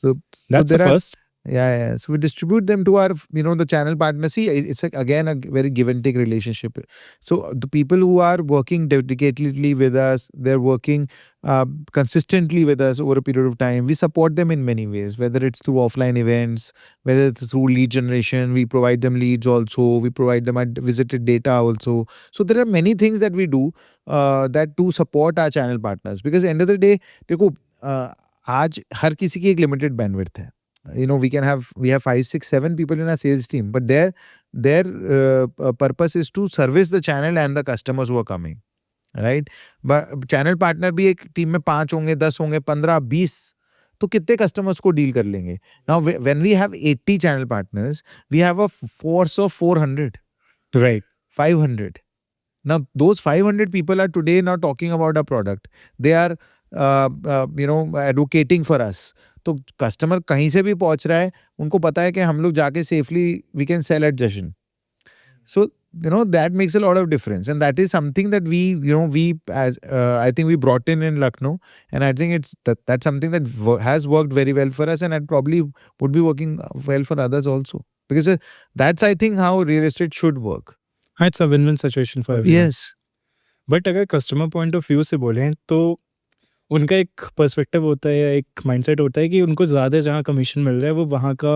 S2: So
S1: That's the
S2: there are,
S1: first.
S2: yeah. So we distribute them to our, the channel partners. See, it's again a very give and take relationship. So the people who are working dedicatedly with us, they're working consistently with us over a period of time. We support them in many ways, whether it's through offline events, whether it's through lead generation. We provide them leads also. We provide them visited data also. So there are many things that we do that to support our channel partners. Because end of the day, देखो आज हर किसी की एक limited bandwidth है. We have 5, 6, 7 people in our sales team, but their purpose is to service the channel and the customers who are coming, right? But channel partner भी एक team में 5 होंगे, 10 होंगे, 15, 20, तो कितने कस्टमर्स को डील कर लेंगे? Now when we have 80 channel partners, we have a force of 400,
S1: Right.
S2: 500. Now those 500 people are today now talking about our product. They are advocating for us. तो कस्टमर कहीं से भी पहुंच रहा है, उनको पता है कि हम लोग जाके safely we can sell at जशन. So that makes a lot of difference, and that is something that we as I think we brought in Lucknow, and I think that's something that has worked very well for us, and it probably would be working well for others also, because that's I think how real estate should work.
S1: हाँ, it's a win-win situation for everyone.
S2: Yes.
S1: But अगर customer point of view से बोलें तो उनका एक perspective होता है या एक माइंडसेट होता है कि उनको ज़्यादा जहाँ कमीशन मिल रहा है वो वहाँ का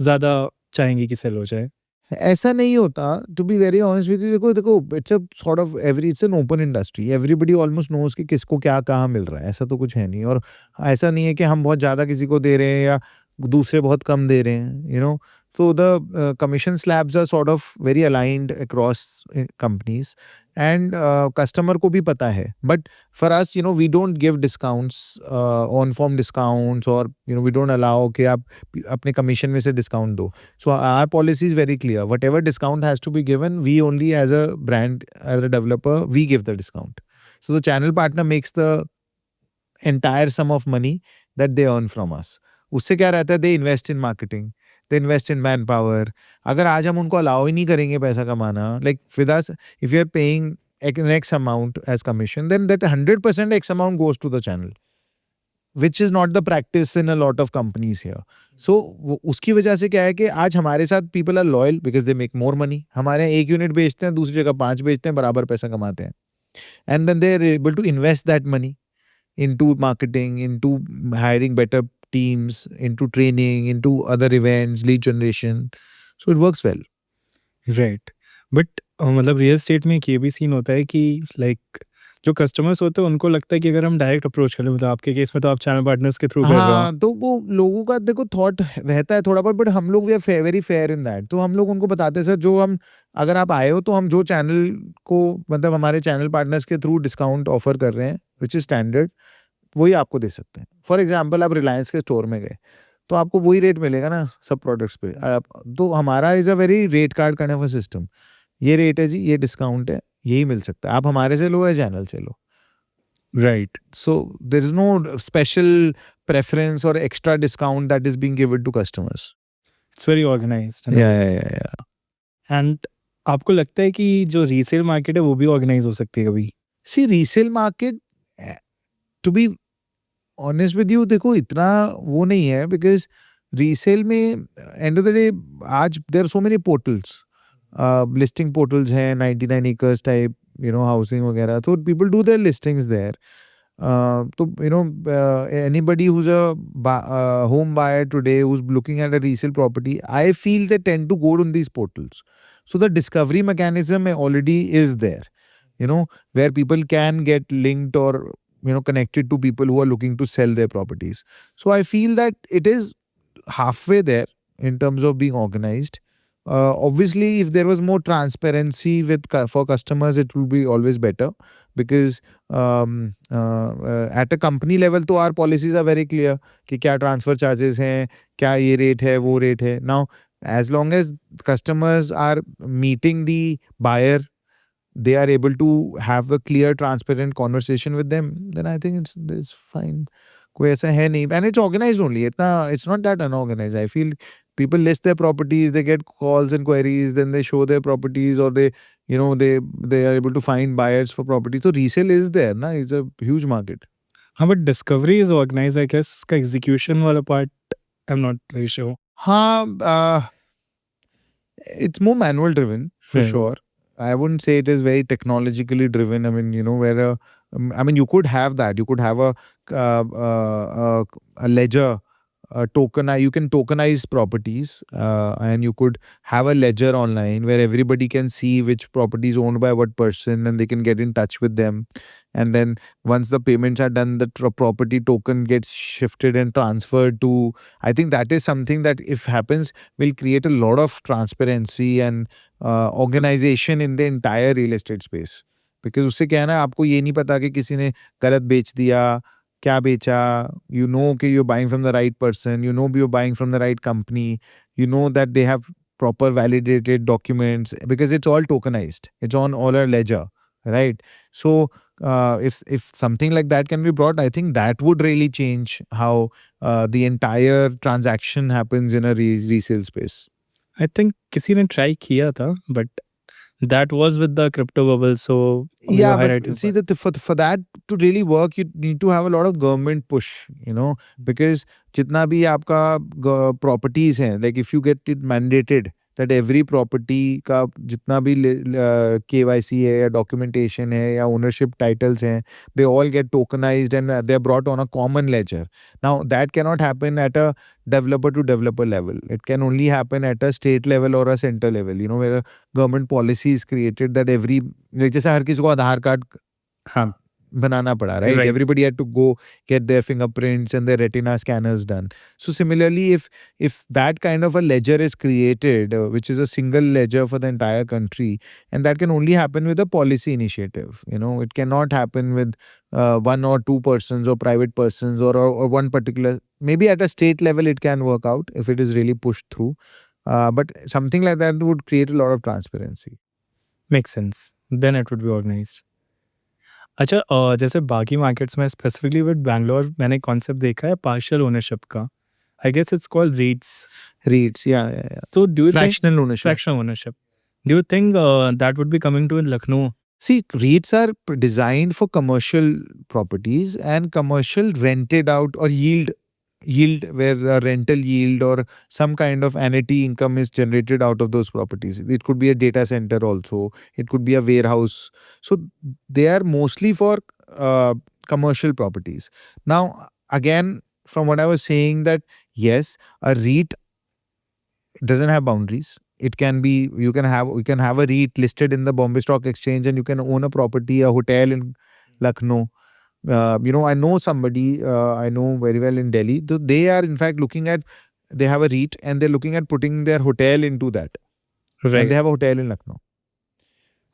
S1: ज़्यादा चाहेंगे कि सेल हो जाए.
S2: ऐसा नहीं होता, to be very honest with you. देखो it's a sort of it's an open industry. Everybody almost knows कि किसको क्या कहाँ मिल रहा है. ऐसा तो कुछ है नहीं, और ऐसा नहीं है कि हम बहुत ज़्यादा किसी को दे रहे हैं या दूसरे बहुत कम दे रहे हैं. So the commission slabs are sort of very aligned across companies, and customer को भी पता है. But for us, we don't give discounts, on-form discounts, or we don't allow कि आप अपने commission में से discount दो. So our policy is very clear. Whatever discount has to be given, we only as a brand, as a developer, we give the discount. So the channel partner makes the entire sum of money that they earn from us. उससे क्या रहता है? They invest in marketing. They invest in manpower. अगर आज हम उनको allow ही नहीं करेंगे पैसा कमाना, like with us, if you're paying an X amount as commission, then that 100% X amount goes to the channel, which is not the practice in a lot of companies here. So उसकी वजह से क्या है कि आज हमारे साथ people are loyal because they make more money. हमारे यहाँ 1 यूनिट बेचते हैं, दूसरी जगह 5 बेचते हैं, बराबर पैसा कमाते हैं. And then they are able to invest that money into marketing, into hiring better teams, into training, into other events, lead generation. So it works well.
S1: Right. But मतलब रियल एस्टेट में एक ये भी सीन होता है कि like जो customers होते हैं उनको लगता है कि अगर हम डायरेक्ट अप्रोच करें, मतलब आपके केस में तो आप चैनल पार्टनर्स के थ्रू कर रहे हो.
S2: हाँ, तो वो लोगों का देखो थॉट रहता है थोड़ा बहुत, बट हम लोग we are very fair in that. तो हम लोग उनको बताते हैं, सर जो हम अगर आप आए हो तो हम जो चैनल को मतलब हमारे चैनल पार्टनर्स के थ्रू डिस्काउंट ऑफर कर रहे हैं, विच इज स्टैंडर्ड, वही आपको दे सकते हैं. फॉर एग्जाम्पल आप रिलायंस के स्टोर में गए तो आपको वही रेट मिलेगा ना सब प्रोडक्ट्स पे. तो हमारा is a very rate card kind of a system. ये रेट है जी, ये डिस्काउंट है, यही मिल सकता है. आप हमारे से लो या चैनल से लो.
S1: Right.
S2: So there is no special preference or extra discount that is being given to customers.
S1: It's very organised.
S2: Yeah.
S1: And आपको लगता है कि जो रीसेल मार्केट है वो भी ऑर्गेनाइज हो सकती है कभी?
S2: See, resale market, to be honest with you, देखो इतना वो नहीं है, because resale में end of the day आज there are so many portals, listing portals हैं, 99 acres type, housing वगैरह, तो people do their listings there. तो anybody who's a home buyer today who's looking at a resale property, I feel they tend to go on these portals. So the discovery mechanism already is there, where people can get linked or connected to people who are looking to sell their properties. So I feel that it is halfway there in terms of being organized. Obviously, if there was more transparency for customers, it will be always better, because at a company level, तो our policies are very clear कि क्या transfer charges हैं, क्या ये rate है, वो rate है. Now, as long as customers are meeting the buyer, they are able to have a clear, transparent conversation with them, then I think it's fine. कोई ऐसा है नहीं, एंड इट्स ऑर्गेनाइज्ड ओनली, इतना it's not that unorganised. I feel people list their properties, they get calls and queries, then they show their properties, or they, you know, they are able to find buyers for property. So resale is there na, it's a huge market.
S1: हाँ, but discovery is organised I guess, उसका execution वाला part I am not very sure.
S2: हाँ, it's more manual driven for
S1: Right.
S2: sure. I wouldn't say it is very technologically driven. I mean, you know, where I mean, you could have that. You could have a ledger, you can tokenize properties, and you could have a ledger online where everybody can see which property is owned by what person, and they can get in touch with them. And then once the payments are done, the property token gets shifted and transferred to. I think that is something that, if happens, will create a lot of transparency and organization in the entire real estate space. Because उससे क्या है ना, आपको ये नहीं पता कि किसी ने गलत बेच दिया, क्या बेचा, you know कि you're buying from the right person, you know you're buying from the right company, you know that they have proper validated documents, because it's all tokenized, it's on all our ledger, right? So if something like that can be brought, I think that would really change how the entire transaction happens in a resale space.
S1: I think किसी ने try किया था, but that was with the crypto bubble, so
S2: Yeah, but see that for that to really work, you need to have a lot of government push, you know, because जितना भी आपका properties हैं, like if you get it mandated that every property का जितना भी KYC है या documentation है या ownership titles हैं, they all get tokenized and they're brought on a common ledger. Now that cannot happen at a developer to developer level. It can only happen at a state level or a center level, you know, where a government policy is created that every, जैसे हर किसी को आधार card
S1: हाँ,
S2: बनाना पड़ा, right?
S1: Right.
S2: Everybody had to go get their fingerprints and their retina scanners done. So similarly, if that kind of a ledger is created, which is a single ledger for the entire country, and that can only happen with a policy initiative, you know, it cannot happen with one or two persons or private persons or one particular. Maybe at a state level it can work out if it is really pushed through, but something like that would create a lot of transparency.
S1: Makes sense, then it would be organised. अच्छा, जैसे बाकी markets में specifically with Bangalore मैंने concept देखा है partial ownership का। I guess it's called REITs।
S2: REITs, yeah.
S1: So do you think
S2: Fractional ownership.
S1: Fractional ownership, do you think that would be coming to in Lucknow?
S2: See, REITs are designed for commercial properties and commercial rented out or yield, where a rental yield or some kind of annuity income is generated out of those properties. It could be a data center also, it could be a warehouse. So they are mostly for commercial properties. Now, again, from what I was saying, that yes, a REIT doesn't have boundaries. It can be, you can have a REIT listed in the Bombay Stock Exchange, and you can own a property, a hotel in Lucknow. You know, I know somebody, I know very well in Delhi. So they are in fact looking at, they have a REIT and they're looking at putting their hotel into that. And they have a hotel in Lucknow.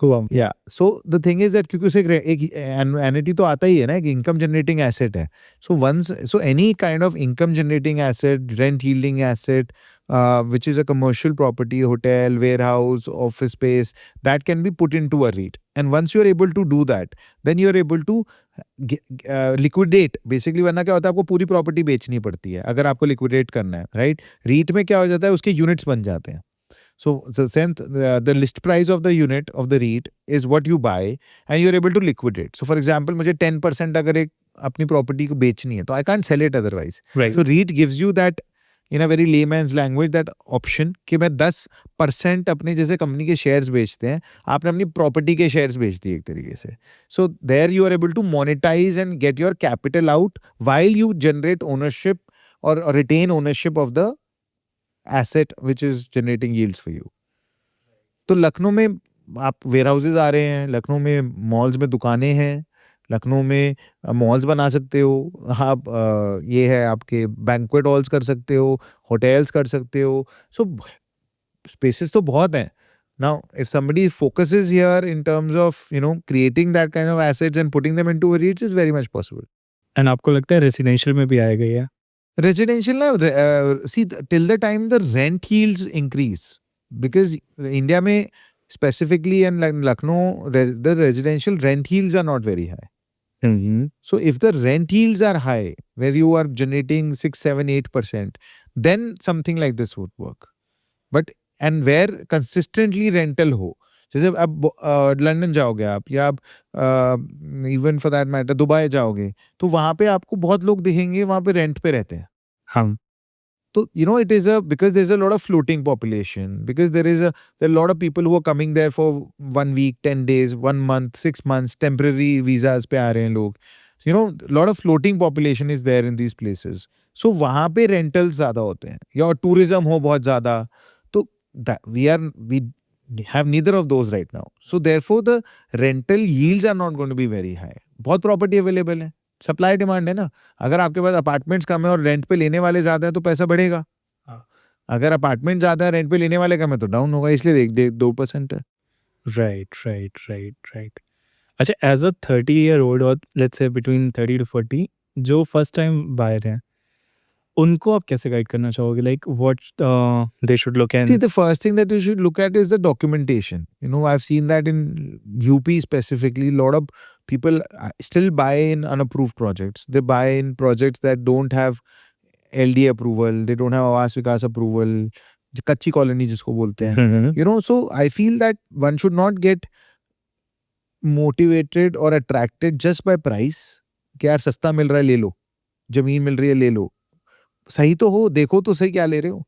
S1: Cool.
S2: Yeah. So the thing is that क्योंकि उसे एक annuity तो आता ही है ना, एक income generating asset है. So any kind of income generating asset, rent yielding asset, which is a commercial property, hotel, warehouse, office space, that can be put into a REIT. And once you're able to do that, then you're able to liquidate. Basically, वरना क्या होता है, आपको पूरी property बेचनी पड़ती है अगर आपको liquidate करना है, right? REIT में क्या हो जाता है, उसके units बन जाते हैं. So since the list price of the unit of the REIT is what you buy, and you're able to liquidate. So for example, मुझे 10% अगर एक अपनी property को बेचनी है, तो I can't sell it otherwise.
S1: Right.
S2: So REIT gives you that, in a very layman's language, that option कि मैं 10% अपने जैसे कंपनी के शेयर्स बेचते हैं, आपने अपनी प्रॉपर्टी के शेयर्स बेच दिए एक तरीके से. So there you are able to monetize and get your capital out while you generate ownership or retain ownership of the asset which is generating yields for you. तो लखनऊ में आप वेयर हाउसेज आ रहे हैं, लखनऊ में मॉल्स में दुकानें हैं, लखनऊ में मॉल्स बना सकते हो आप, ये है आपके बैंक्वेट हॉल्स कर सकते हो, होटल्स कर सकते हो. सो स्पेसेस तो बहुत हैं. Now, if somebody focuses here in terms of, you know, creating that kind of assets and putting them into a REIT, is very much possible.
S1: And आपको लगता है रेसिडेंशियल में भी आएगा ये?
S2: Residential, see, till the time the rent yields increase, because India में specifically and like Lucknow, the residential rent yields are not very high. So if the rent yields are high, where you are generating 6, 7, 8%, then something like this would work. But and where consistently rental हो, जैसे अब London जाओगे आप या आप even for that matter Dubai जाओगे, तो वहाँ पे आपको बहुत लोग दिखेंगे वहाँ पे रेंट पे रहते हैं.
S1: हाँ.
S2: So, it is because there's a lot of floating population, because there are a lot of people who are coming there for 1 week, 10 days, 1 month, 6 months, temporary visas पे आ रहे हैं लोग. A lot of floating population is there in these places. So, वहाँ पे rentals ज़्यादा होते हैं या tourism हो बहुत ज़्यादा. तो we have neither of those right now. So, therefore, the rental yields are not going to be very high. बहुत property available है. सप्लाई डिमांड है ना. अगर आपके पास अपार्टमेंट्स कम है और रेंट पे लेने वाले ज्यादा है तो पैसा बढ़ेगा.
S1: हाँ.
S2: अगर अपार्टमेंट ज्यादा है रेंट पे लेने वाले कम है तो डाउन होगा. इसलिए देख 2% है.
S1: राइट. अच्छा, एज अ 30-year-old और लेट्स से बिटवीन 30 to 40 जो फर्स्ट टाइम बायर हैं, उनको आप कैसे गाइड करना चाहोगे? Like what they should look
S2: See,
S1: and
S2: the first thing that you should look at is the documentation. I've seen that in UP specifically, a lot of people still buy in unapproved projects. They buy in projects that don't have LD approval, they don't have Awas Vikas approval, कच्ची colony जिसको बोलते हैं. So I feel that one should not get motivated or attracted just by price. कि यार सस्ता मिल रहा है ले लो, जमीन मिल रही है ले लो. सही तो हो, देखो तो सही क्या ले रहे हो.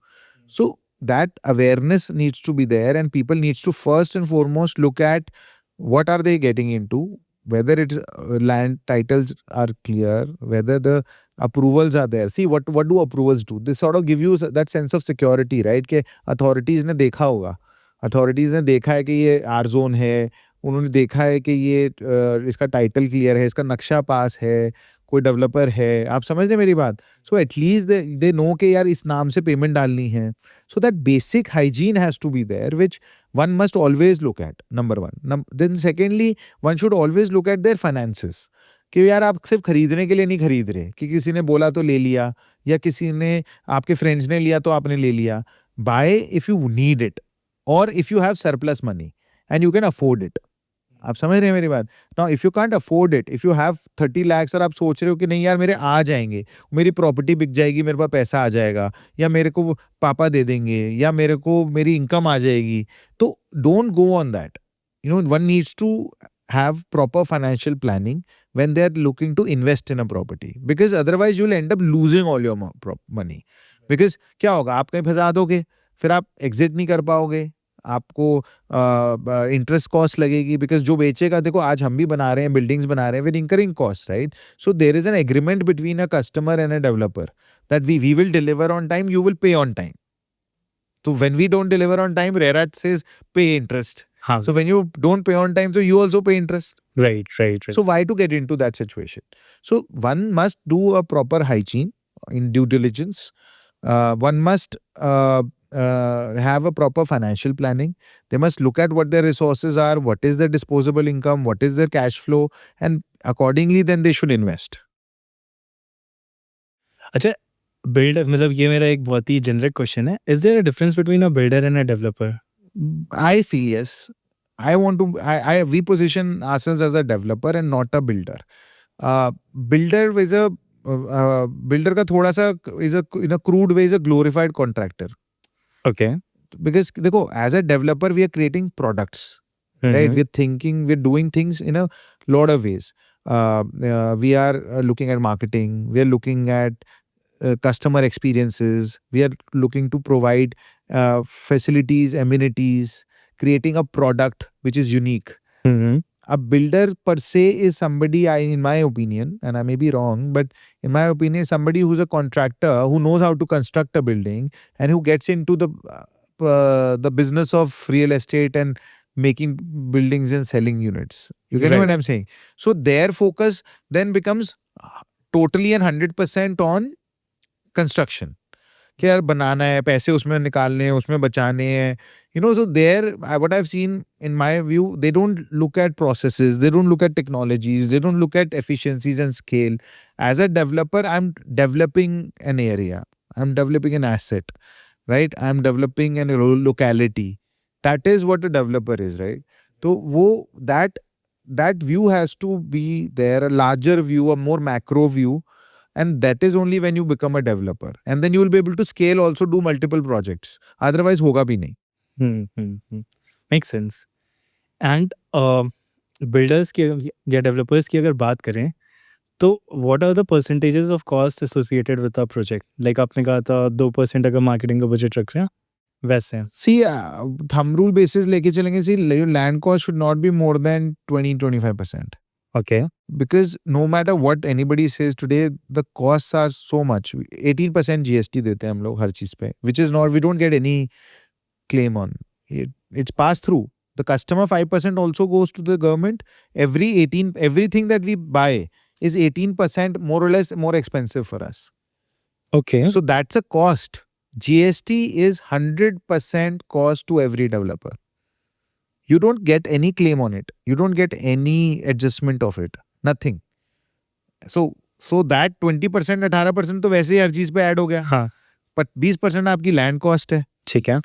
S2: So that awareness needs to be there, and people needs to first and foremost look at what are they getting into, whether it's land titles are clear, whether the approvals are there. See, what do approvals do? They sort of give you that sense of security, right? कि authorities ने देखा होगा, authorities ने देखा है कि ये R zone है, उन्होंने देखा है कि ये इसका टाइटल क्लियर है, इसका नक्शा पास है, कोई डेवलपर है. आप समझ रहे मेरी बात? सो एटलीस्ट दे नो कि यार इस नाम से पेमेंट डालनी है. So that basic hygiene has to be there, which one must always look at, number one. Then secondly, one should always look at their finances. कि यार आप सिर्फ खरीदने के लिए नहीं खरीद रहे कि किसी ने बोला तो ले लिया या किसी ने आपके फ्रेंड्स ने लिया तो आपने ले लिया. Buy if you need it or if you have surplus money and you can afford it. आप समझ रहे हैं मेरी बात? Now if you can't afford it, if you have 30 lakhs और आप सोच रहे हो कि नहीं यार मेरे आ जाएंगे, मेरी प्रॉपर्टी बिक जाएगी, मेरे पास पैसा आ जाएगा, या मेरे को पापा दे देंगे, या मेरे को मेरी इनकम आ जाएगी, तो don't go on that. One needs to have proper financial planning when they are looking to invest in a property, because otherwise you'll end up losing all your money. Because क्या होगा, आप कहीं फंसा दोगे, फिर आप एग्जिट नहीं कर पाओगे, आपको इंटरेस्ट कॉस्ट लगेगी. बिकॉज जो बेचेगा, देखो आज हम भी बना रहे हैं, बिल्डिंग्स बना रहे हैं with incurring cost, right? So there is an agreement between a customer and a developer that we will deliver on time, you will pay on time. So when we don't deliver on time, RERA says pay interest.
S1: हाँ.
S2: So when you don't pay on time, so you also pay interest.
S1: Right.
S2: So why to get into that situation? So one must do a proper hygiene in due diligence. One must have a proper financial planning. They must look at what their resources are, what is their disposable income, what is their cash flow, and accordingly then they should invest.
S1: अच्छा, builder मतलब ये मेरा एक बहुत ही generic question है. Is there a difference between a builder and a developer?
S2: I feel yes. We position ourselves as a developer and not a builder. Builder is a builder का थोड़ा सा is a in a crude way is a glorified contractor.
S1: Okay.
S2: Because देखो, as a developer we are creating products, right? We're doing things in a lot of ways. We are looking at marketing, we are looking at customer experiences, we are looking to provide facilities, amenities, creating a product which is unique. A builder per se is somebody, in my opinion, and I may be wrong, but in my opinion, somebody who's a contractor who knows how to construct a building and who gets into the business of real estate and making buildings and selling units. You get
S1: Right.
S2: what I'm saying? So their focus then becomes totally and 100% on construction. कि यार बनाना है, पैसे उसमें निकालने हैं, उसमें बचाने हैं. So there, what I've seen in my view, they don't look at processes, they don't look at technologies, they don't look at efficiencies and scale. As a developer, I'm developing an area, I'm developing an asset, right? I'm developing a locality. That is what a developer is, right? So that that view has to be there, a larger view, a more macro view, and that is only when you become a developer, and then you will be able to scale, also do multiple projects. Otherwise होगा भी नहीं.
S1: Make sense. And builders की या developers की अगर बात करें तो what are the percentages of cost associated with a project? Like आपने कहा था 2% अगर मार्केटिंग का बजट रख रहे हैं वैसे.
S2: See, thumb rule basis लेके चलेंगे. See, land cost should not be more than 20-25%.
S1: Okay.
S2: Because no matter what anybody says today, the costs are so much. 18% GST देते हैं हम लोग हर चीज पे, which is not, we don't get any claim on it. It's passed through. The customer 5% also goes to the government. Everything that we buy is 18% more or less more expensive for us.
S1: Okay.
S2: So that's a cost. GST is 100% cost to every developer. You don't get any claim on it. You don't get any adjustment of it. Nothing. So that 20%, 18% तो वैसे ही हर चीज पे add हो गया.
S1: हाँ.
S2: But 20% आपकी land cost है.
S1: ठीक है.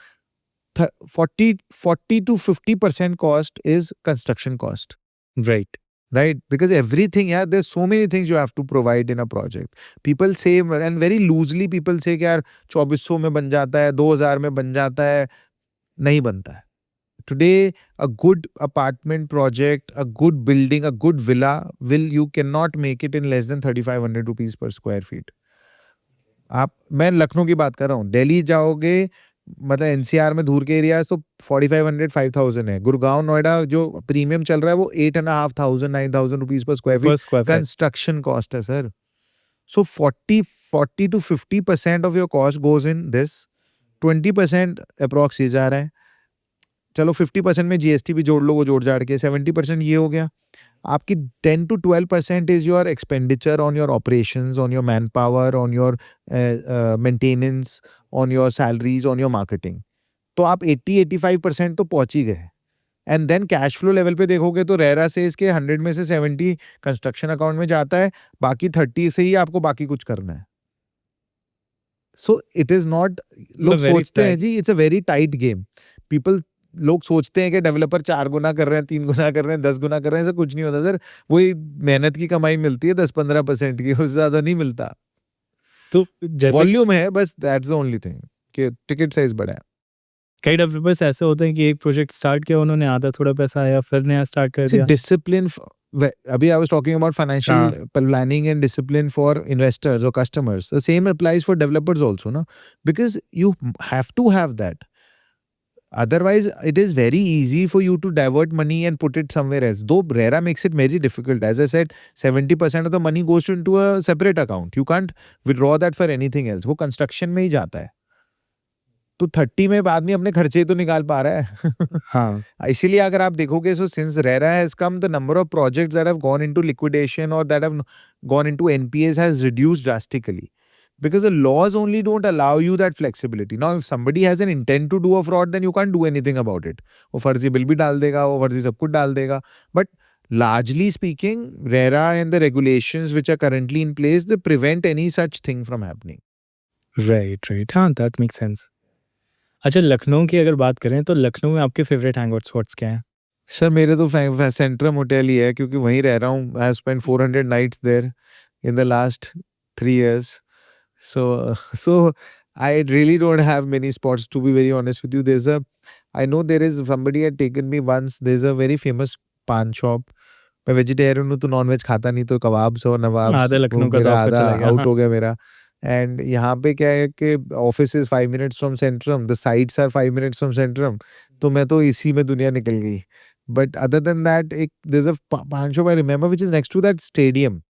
S2: 40 to 50% cost is construction cost.
S1: Right.
S2: Right? Because everything, yeah, there's so many things you have to provide in a project. People say, and very loosely people say कि यार 2400 में बन जाता है, 2000 में बन जाता है. नहीं बनता है. Today, a good apartment project, a good building, a good villa, you cannot make it in less than 3,500 rupees per square feet. मैं लखनऊ की बात कर रहा हूँ. दिल्ली जाओगे, मतलब एनसीआर में दूर के एरिया तो 4,500 5,000 है. गुड़गांव नोएडा जो प्रीमियम चल रहा है वो 8,500 9,000 रुपीज पर स्क्वायर फीट कंस्ट्रक्शन कॉस्ट है sir. So 40 to 50% of your cost goes in this. 20% approx ये जा रहा है. चलो 50% में जीएसटी भी जोड़ लो, वो जोड़ जाड़ के 70% ये हो गया. आपकी 10 to 12% is your expenditure on your operations, on your manpower, on your maintenance, on your salaries, on your marketing. तो आप 80-85% तो पहुंच ही गए. And then cash flow level पे देखोगे तो रेरा से इसके 100 में से 70 कंस्ट्रक्शन अकाउंट में जाता है, बाकी 30 से ही आपको बाकी कुछ करना है. सो इट इज नॉट, लोग सोचते हैं जी it's a very tight game. लोग सोचते हैं कि डेवलपर 4 गुना कर रहे हैं, 3 गुना कर रहे हैं, 10 गुना कर रहे हैं. ऐसा कुछ नहीं होता सर. वही मेहनत की कमाई मिलती है 10-15% की, उससे ज्यादा नहीं मिलता.
S1: तो
S2: वॉल्यूम है बस, दैट्स द ओनली थिंग कि टिकट साइज बड़ा है.
S1: कई डेवलपर्स ऐसे होते हैं कि एक प्रोजेक्ट स्टार्ट किया, उन्होंने आधा थोड़ा पैसा आया, फिर नया स्टार्ट कर दिया.
S2: डिसिप्लिन, अभी I was talking about financial planning and discipline for investors और customers. The same applies for developers also ना, because you have to have that. Otherwise, it is very easy for you to divert money and put it somewhere else. Though RERA makes it very difficult. As I said, 70% of the money goes into a separate account. You can't withdraw that for anything else. वो construction में ही जाता है. तो 30 में आदमी अपने खर्चे ही तो निकाल पा रहा है.
S1: हाँ.
S2: इसीलिए अगर आप देखोगे, so since RERA has come, the number of projects that have gone into liquidation or that have gone into NPAs has reduced drastically. Because the laws only don't allow you that flexibility. Now, if somebody has an intent to do a fraud, then you can't do anything about it. वो फर्जी bill भी डाल देगा, वो फर्जी सब कुछ डाल देगा. But largely speaking, RERA and the regulations which are currently in place, they prevent any such thing from happening.
S1: Right. हाँ, that makes sense. अच्छा, लखनऊ की अगर बात करें तो लखनऊ में आपके फेवरेट हैंगआउट स्पॉट्स क्या हैं?
S2: सर मेरे तो सेंट्रम होटल ही है, क्योंकि वहीं रह रहा हूँ. I have spent 400 nights there in the last 3 years. So I really don't have many spots, to be very honest with you. I know there is, somebody had taken me once, there's a very famous पान shop. मैं vegetarian हूँ तो non veg खाता नहीं, तो kebabs और nawabs
S1: आधा लखनऊ का तो
S2: मेरा
S1: आपका
S2: आधा
S1: चला गया.
S2: आउट हो गया मेरा. एंड यहाँ पे क्या है कि office is 5 minutes from Centrum, the sites are 5 minutes from Centrum. तो मैं तो इसी में दुनिया निकल गई. बट अदर देन दैट, एक there's a पान shop I remember which is next to that stadium.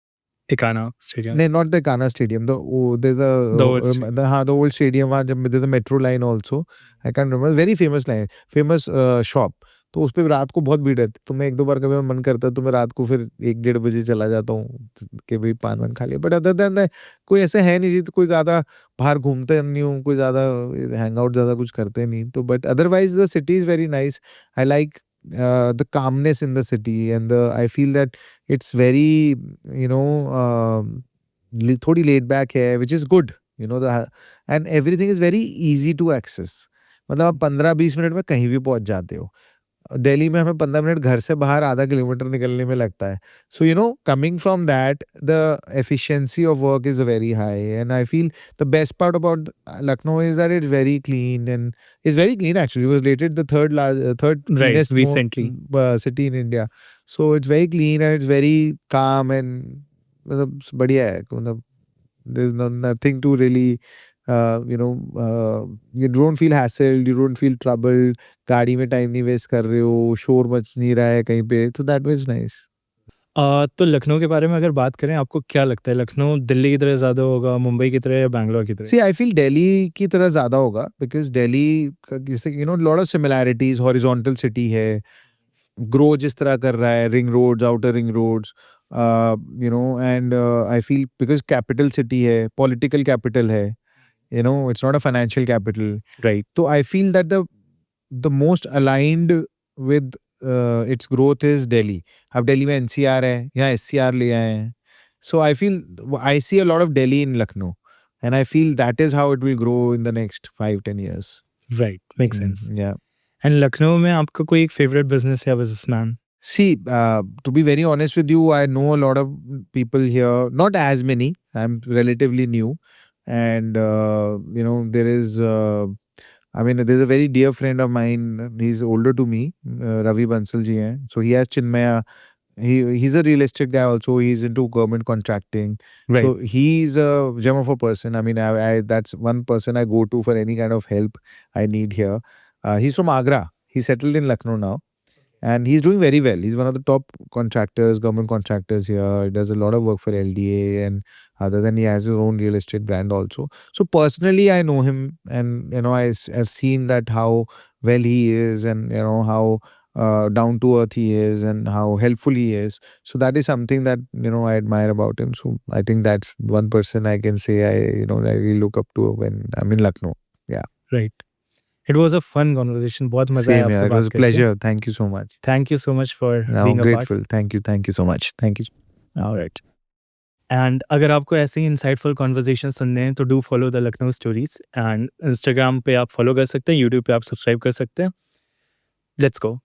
S1: Ikana Stadium.
S2: No, not the Ikana Stadium. There's the old stadium. There's a metro line also. I can't remember. Very famous line, famous shop. तो उस पे रात को बहुत भीड़ रहती. तो मैं 1-2 बार कभी मन करता है तो मैं रात को फिर 1-1:30 बजे चला जाता हूँ कि भाई पान वान खा लिया. बट अदर देन दैट कोई ऐसा है नहीं जी. तो कोई ज़्यादा बाहर घूमते नहीं हूँ, कोई ज़्यादा हैंग आउट ज़्यादा कुछ करते नहीं. तो but otherwise the city is very nice. I like the calmness in the city, and I feel that it's very, थोड़ी laid back है, which is good, and everything is very easy to access. मतलब आप 15-20 minute में कहीं भी पहुंच जाते हो. दिल्ली में हमें 15 मिनट घर से बाहर आधा किलोमीटर निकलने में लगता है. So, coming from that, the efficiency of work is very high. And I feel the best part about Lucknow is that it's very clean, and it's very clean actually. It was rated the third
S1: Right,
S2: cleanest
S1: recently.
S2: city in India. So it's very clean and it's very calm and मतलब बढ़िया है. मतलब there's nothing to really you don't feel hassled, you don't feel troubled. गाड़ी में time नहीं waste कर रहे हो, शोर मच नहीं रहा है कहीं पे, तो दैट वाज नाइस.
S1: तो लखनऊ के बारे में अगर बात करें, आपको क्या लगता है लखनऊ दिल्ली की तरह ज़्यादा होगा, मुंबई की तरह या बैंगलोर की तरह?
S2: सी आई फील दिल्ली की तरह ज़्यादा होगा बिकॉज़ दिल्ली का जैसे lot of similarities, horizontal city है, ग्रो जिस तरह कर रहा है, ring roads, outer ring roads, and I feel because capital city है, पॉलिटिकल कैपिटल है, it's not a financial capital.
S1: Right.
S2: So I feel that the most aligned with its growth is Delhi. अब दिल्ली में NCR है, यहाँ SCR ले आए हैं. So I see a lot of Delhi in Lucknow, and I feel that is how it will grow in the next 5-10 years.
S1: Right, make sense.
S2: Yeah.
S1: And Lucknow में आपका कोई एक फेवरेट बिजनेस या businessman?
S2: See, to be very honest with you, I know a lot of people here, not as many. I'm relatively new, and there is. There's a very dear friend of mine. He's older to me, Ravi Bansal ji hai. So he has Chinmaya. He's a real estate guy also. He's into government contracting.
S1: Right.
S2: So he's a gem of a person. That's one person I go to for any kind of help I need here. He's from Agra. He's settled in Lucknow now. And he's doing very well. He's one of the top contractors, government contractors here. He does a lot of work for LDA, and other than he has his own real estate brand also. So personally, I know him, and I've seen that how well he is, and how down to earth he is, and how helpful he is. So that is something that I admire about him. So I think that's one person I can say I really look up to when I'm in Lucknow. Yeah.
S1: Right. It was a fun conversation. बहुत मजा आया
S2: Same
S1: आपसे
S2: here. It
S1: बात
S2: was a
S1: करके.
S2: pleasure. Thank you so much.
S1: Thank you so much for
S2: I'm
S1: being a part.
S2: grateful. Thank you so much. Thank you.
S1: Alright. And अगर आपको ऐसे ही insightful conversation सुनने हैं तो do follow the Lucknow stories. And Instagram पे आप follow कर सकते हैं, यूट्यूब पे आप सब्सक्राइब कर सकते हैं. Let's go.